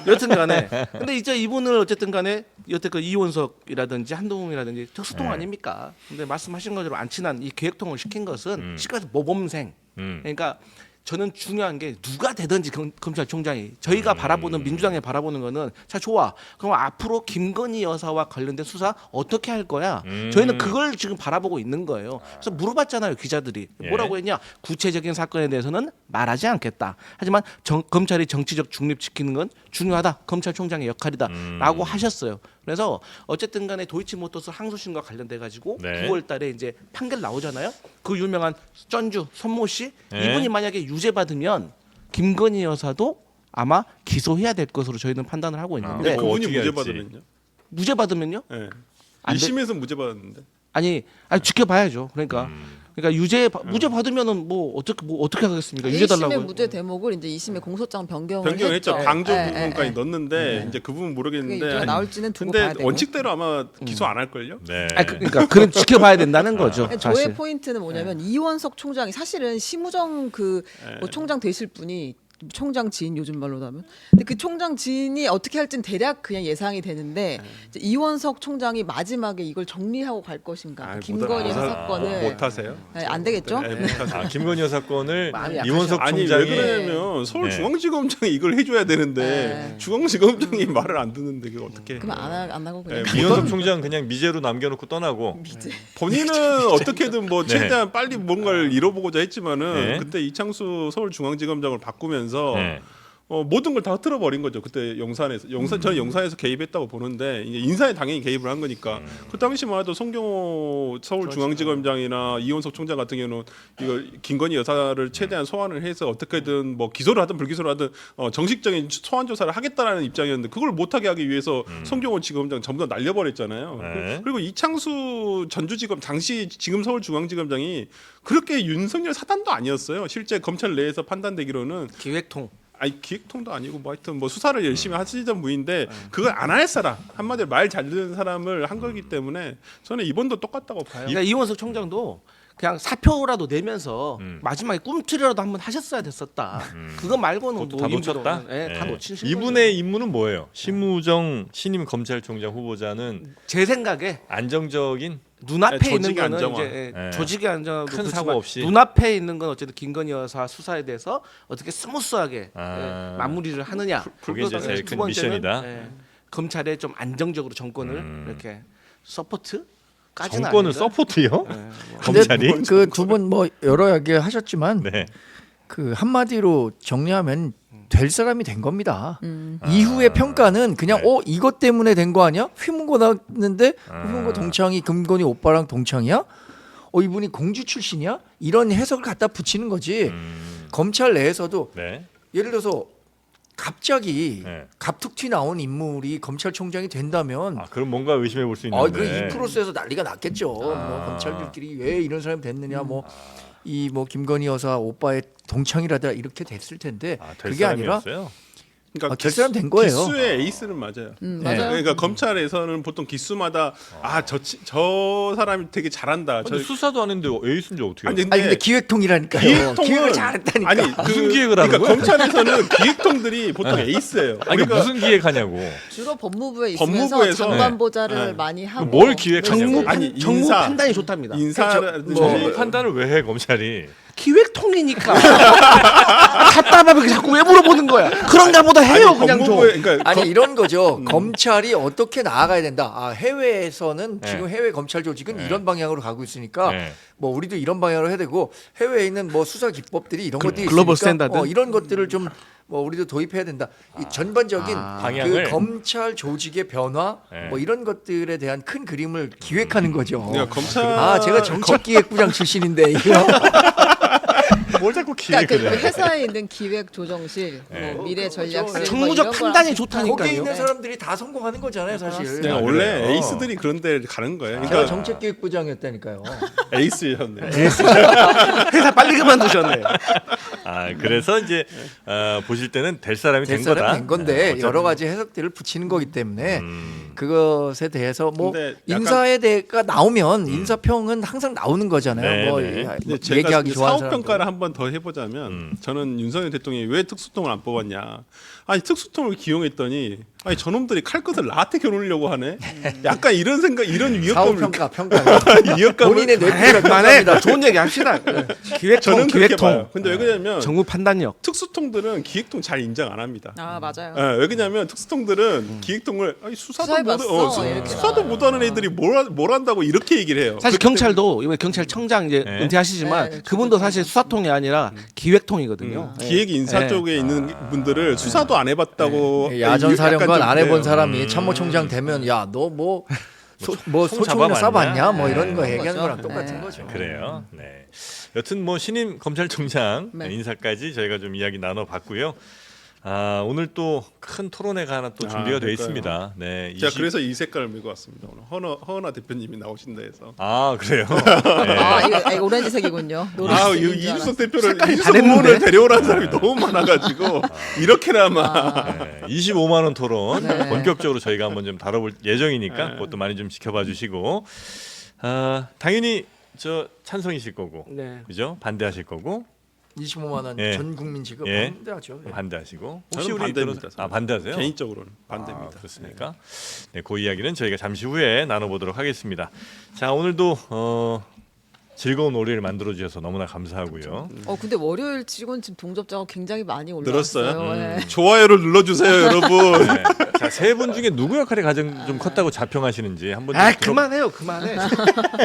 여튼간에 근데 이제 이분을 어쨌든간에 여태 그 이원석이라든지 한동훈이라든지 특수통 네. 아닙니까? 근데 말씀하신 것처럼 안 친한 이 계획통을 시킨 것은 시가서 모범생. 그러니까 저는 중요한 게 누가 되든지 검찰총장이 저희가 바라보는 민주당이 바라보는 거는 자 좋아. 그럼 앞으로 김건희 여사와 관련된 수사 어떻게 할 거야? 저희는 그걸 지금 바라보고 있는 거예요. 그래서 물어봤잖아요 기자들이 예. 뭐라고 했냐? 구체적인 사건에 대해서는 말하지 않겠다. 하지만 검찰이 정치적 중립 지키는 건 중요하다. 검찰총장의 역할이다라고 하셨어요. 그래서 어쨌든 간에 도이치모터스 항소심과 관련돼 가지고 네. 9월 달에 이제 판결 나오잖아요. 그 유명한 전주 손모 씨 네. 이분이 만약에 유죄 받으면 김건희 여사도 아마 기소해야 될 것으로 저희는 판단을 하고 근데 있는데 뭐 그분이 어떻게 무죄 할지. 받으면요? 무죄 받으면요? 네. 안 돼. 1심에서 무죄 받았는데. 아니 지켜봐야죠. 그러니까 무죄 받으면은 뭐 어떻게 하겠습니까? 유죄 1심의 달라고요. 무죄 대목을 이제 2심의 공소장 변경을 변경했죠. 했죠. 방조 예, 부분까지 예, 예. 넣었는데 이제 그 부분 그게 모르겠는데. 유죄가 나올지는 두고 봐야 근데 되고. 원칙대로 아마 기소 안 할 걸요? 네. 그러니까 그럼 지켜봐야 된다는 거죠. 저의 사실. 포인트는 뭐냐면 이원석 총장이 사실은 심우정 뭐 총장 되실 분이 총장 지인 요즘 말로 하면 근데 그 총장 지인이 어떻게 할지는 대략 그냥 예상이 되는데 이제 이원석 총장이 마지막에 이걸 정리하고 갈 것인가 아이, 김건희 여사 사건을 못 하세요. 네, 안 되겠죠? 네, 못 하세요. 김건희 여사 건을 마음이 약하셔. 이원석 아니 총장이 왜 그러냐면 서울중앙지검장이 이걸 해줘야 되는데 네. 중앙지검장이 말을 안 듣는데 그걸 어떻게? 그러면 안 하고 그냥 네, 이원석 총장 그냥 미제로 남겨놓고 떠나고 본인은 어떻게든 뭐 네. 최대한 빨리 뭔가를 잃어보고자 했지만은 네. 그때 이창수 서울중앙지검장을 바꾸면서 네. 모든 걸 다 흐트러버린 거죠. 그때 용산에서 저는 용산에서 개입했다고 보는데 이제 인사에 당연히 개입을 한 거니까 그 당시만 해도 송경호 서울중앙지검장이나 이원석 총장 같은 경우는 이거 김건희 여사를 최대한 소환을 해서 어떻게든 뭐 기소를 하든 불기소를 하든 정식적인 소환 조사를 하겠다라는 입장이었는데 그걸 못하게 하기 위해서 송경호 지검장 전부 다 날려버렸잖아요. 네. 그리고 이창수 전주지검 당시 지금 서울중앙지검장이 그렇게 윤석열 사단도 아니었어요. 실제 검찰 내에서 판단되기로는 기획통. 아니 기획통도 아니고 뭐 하여튼 뭐 수사를 열심히 하시던 분인데 그걸 안 할 사람 한마디로 말 잘 듣는 사람을 한 거기 때문에 저는 이번도 똑같다고 봐요. 그러니까 이원석 총장도 그냥 사표라도 내면서 마지막에 꿈틀이라도 한번 하셨어야 됐었다. 그거 말고는 그것도 다 놓쳤다. 다 놓친 신 이분의 임무는 뭐예요? 심우정 신임 검찰총장 후보자는 제 생각에 안정적인 눈앞에 네, 있는 조직의 거는 안정화. 이제 네. 조직의 안정화도 큰 사고 그렇지만 없이. 눈앞에 있는 건 어쨌든 김건희 여사 수사에 대해서 어떻게 스무스하게 아. 마무리를 하느냐. 그게 이제 제일 두 큰 번째는, 미션이다. 검찰에 좀 안정적으로 정권을 이렇게 서포트까지는 정권을 아닌가? 서포트요? 네, 뭐. 검찰이? 그 두 분 뭐 여러 이야기 하셨지만 네. 그 한마디로 정리하면 될 사람이 된 겁니다. 이후의 평가는 그냥 네. 이것 때문에 된 거 아니야? 휘문고 났는데 아. 휘문고 동창이 김건희 오빠랑 동창이야? 이분이 공주 출신이야? 이런 해석을 갖다 붙이는 거지. 검찰 내에서도 네. 예를 들어서 갑자기 네. 갑툭튀 나온 인물이 검찰총장이 된다면 그럼 뭔가 의심해 볼 수 그 있는데. 이 프로세스에서 난리가 났겠죠. 뭐 검찰들끼리 왜 이런 사람이 됐느냐, 이 뭐 김건희 여사 오빠의 동창이라다 이렇게 됐을 텐데 될 그게 아니라 사람이었어요? 그러니까 될 사람 된 거예요. 기수의 에이스는 맞아요. 맞아요. 그러니까 검찰에서는 보통 기수마다 저 사람이 되게 잘한다. 근데 수사도 안 했는데 에이스인지 어떻게 아니 알아요? 아니 근데 기획통이라니까요. 기획을 잘했다니까. 아니 무슨 기획을 하는 그러니까 거야? 검찰에서는 기획통들이 보통 에이스예요. 아니 그러니까 무슨 기획하냐고. 주로 법무부에 있으면서 법무부에서 장관보좌를 네. 많이 하고 뭘 기획하냐고. 아니, 정무 인사. 판단이 좋답니다. 인사라든지 정무 판단을 왜 해 검찰이? 기획통이니까 답답하게 자꾸 왜 물어보는 거야? 그런가 보다 해요 그냥 좀. 법무부에 그러니까 아니 이런 거죠. 검찰이 어떻게 나아가야 된다. 해외에서는 네. 지금 해외 검찰 조직은 이런 방향으로 가고 있으니까 네. 뭐 우리도 이런 방향으로 해야 되고 해외에 있는 뭐 수사 기법들이 이런 것들이 글로벌 있으니까 스탠다드? 이런 것들을 좀 뭐 우리도 도입해야 된다. 이 전반적인 방향을. 그 검찰 조직의 변화 네. 뭐 이런 것들에 대한 큰 그림을 기획하는 거죠. 그러니까 검찰 제가 정책기획부장 출신인데 이거 뭘 자꾸 그러니까 기획을 그 해. 회사에 있는 기획조정실, 네. 뭐 미래전략실, 정무적 뭐 이런 판단이 거랑 좋다니까요. 거기에 있는 네. 사람들이 다 성공하는 거잖아요, 사실. 네, 아, 원래 그래요? 에이스들이 그런 데 가는 거예요. 제가 그러니까 정책기획부장이었다니까요. 에이스였네. 회사 빨리 그만두셨네. 아 그래서 이제 보실 때는 될 사람이 된 될 거다. 사람이 된 건데 어차피. 여러 가지 해석들을 붙이는 거기 때문에 그것에 대해서 뭐 근데 약간- 인사에 대해가 나오면 인사평은 항상 나오는 거잖아요. 네, 뭐 네. 근데 제가 얘기하기 좋아하는 사업 평가를 한 번 더 해보자면 저는 윤석열 대통령이 왜 특수통을 안 뽑았냐. 아니 특수통을 기용했더니 아니 저놈들이 칼끝을 나한테 겨누려고 하네. 약간 이런 생각, 이런 사업 위협감을 평가 위협감을 본인의 뇌피를 그만해. 좋은 얘기 합시다. 기획통, 저는 그렇게 기획통. 봐요. 근데 왜 그러냐면 정무 판단력. 특수통들은 기획통 잘 인정 안 합니다. 아 맞아요. 예, 왜 그러냐면 특수통들은 기획통을 아니, 수사해봤어, 이렇게. 수사도 못하는 애들이 뭘 한다고 이렇게 얘기를 해요. 사실 경찰도 이번에 경찰청장 이제 네. 은퇴하시지만 네, 그분도 사실 수사통이 아니라 기획통이거든요. 기획 인사 네. 쪽에 있는 분들을 수사도 안 해봤다고 야전 사령관 안 해본 그래요. 사람이 참모총장 되면 야 너 뭐 총 소총이나 잡아봤냐? 쏴봤냐 뭐 이런 네. 거 얘기하는 거랑 네. 똑같은 거죠. 그래요. 네. 여튼 뭐 신임 검찰총장 네. 인사까지 저희가 좀 이야기 나눠봤고요. 아 오늘 또 큰 토론회가 하나 또 아, 준비가 돼 그러니까요. 있습니다. 네. 제가 그래서 이 색깔을 메고 왔습니다. 오늘 허은하 대표님이 나오신다 해서. 아 그래요. 네. 아 이거 오렌지색이군요. 아, 노란색인 줄 이준석 알았어요. 대표를 색깔이 이준석 다 의원을 됐는데? 데려오라는 사람이 너무 많아가지고 이렇게나마 네, 25만 원 토론 네. 본격적으로 저희가 한번 좀 다뤄볼 예정이니까 그것도 많이 좀 지켜봐 주시고 당연히 저 찬성이실 거고 네. 그죠? 반대하실 거고 25만 원 예. 전 국민 지급 예. 반대하죠. 예. 반대하시고 저는 반대입니다. 반대하세요? 개인적으로는 아, 반대입니다. 그렇습니까? 네, 그 이야기는 저희가 잠시 후에 나눠보도록 하겠습니다. 자, 오늘도 즐거운 월요일 만들어 주셔서 너무나 감사하고요. 근데 월요일 치곤 지금 동접자가 굉장히 많이 올라왔어요. 늘었어요? 네. 좋아요를 눌러주세요, 여러분. 네. 자, 세 분 중에 누구 역할이 가장 좀 컸다고 자평하시는지 한번 아 좀 들어- 그만해요. 그만해.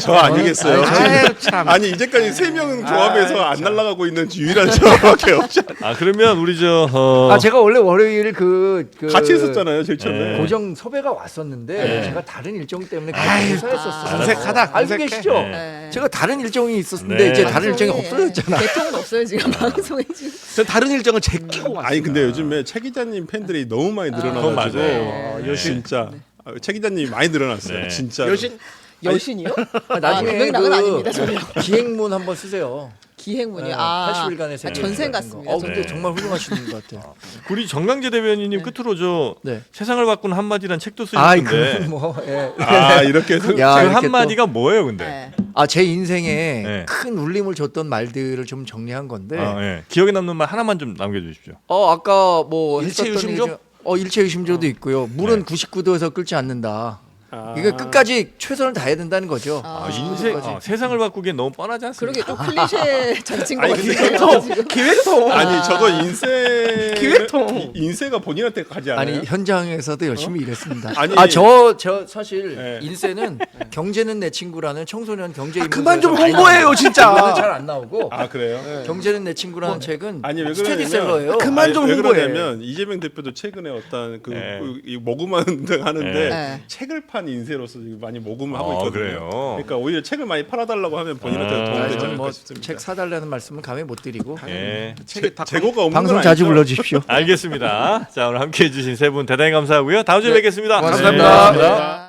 저 아니겠어요? 아유 참. 아니 이제까지 세 명 조합에서 안 날아가고 있는 유일한 저밖에 없지. 아, 그러면 우리 아 제가 원래 월요일 그 같이 있었잖아요, 제일 처음에. 네. 고정 섭외가 왔었는데 네. 제가 다른 일정 때문에 아유, 회사했었어요. 공색하다, 알고 공색해. 계시죠? 네. 제가 다른 일정이 있었는데 네. 이제 다른 일정이 방송에, 없어졌잖아. 개통은 없어요 지금 방송에 지금. 전 다른 일정을 제끼고 왔어요. 아니 근데 요즘에 최 기자님 팬들이 너무 많이 늘어나가지고 그건 맞아요. 네. 진짜 최 기자님이 많이 늘어났어요. 네. 진짜. 여신 여신이요? 나중에 금액락은 아닙니다 전혀. 기획문 한번 쓰세요. 기획문이요. 네, 아 80일간의 생 전생 같습니다. 근데 네. 정말 훌륭하신 것 같아요. 우리 정강재 대변인님 끝으로 저 네. 세상을 바꾼 한마디란 책도 아이 쓰시는데 그건 뭐 예. 아 이렇게 해서 야, 그 이렇게 한마디가 뭐예요, 근데? 네. 제 인생에 네. 큰 울림을 줬던 말들을 좀 정리한 건데 예. 기억에 남는 말 하나만 좀 남겨주십시오. 아까 뭐 일체 했었던 유심조? 얘기 중- 일체 유심조도 있고요. 물은 네. 99도에서 끓지 않는다. 아. 이게 끝까지 최선을 다해야 된다는 거죠. 세상을 바꾸기엔 너무 뻔하지 않습니까? 그러게 좀 클리셰 전친 것 아니, 근데 같아요. 지금. 기획통. 아니 저거 인쇄 기획통. 인쇄가 본인한테 가지 않아요? 아니 현장에서도 열심히 일했습니다. 아니, 저 사실 네. 인쇄는 경제는 내 친구라는 청소년 경제 그만 좀 인문서에서 홍보해요, 많이 진짜. 나오는데 잘안 나오고 아 그래요? 경제는 내 친구라는 책은 아니, 왜 스테디셀러예요. 그만 아니, 좀 왜 홍보해. 그러냐면 이재명 대표도 최근에 어떤 그 네. 이 모금하는 등 하는데 네. 책을 판 인쇄로서 지금 많이 모금을 하고 있거든요. 그래요? 그러니까 오히려 책을 많이 팔아달라고 하면 본인한테 도움이 되지 저는 않을까 뭐 싶습니다. 책 사달라는 말씀은 감히 못 드리고 예. 재고가 없는 방송 건 자주 아니죠? 불러주십시오. 알겠습니다. 자, 오늘 함께 해주신 세 분 대단히 감사하고요. 다음 주에 네. 뵙겠습니다. 고맙습니다. 네, 감사합니다.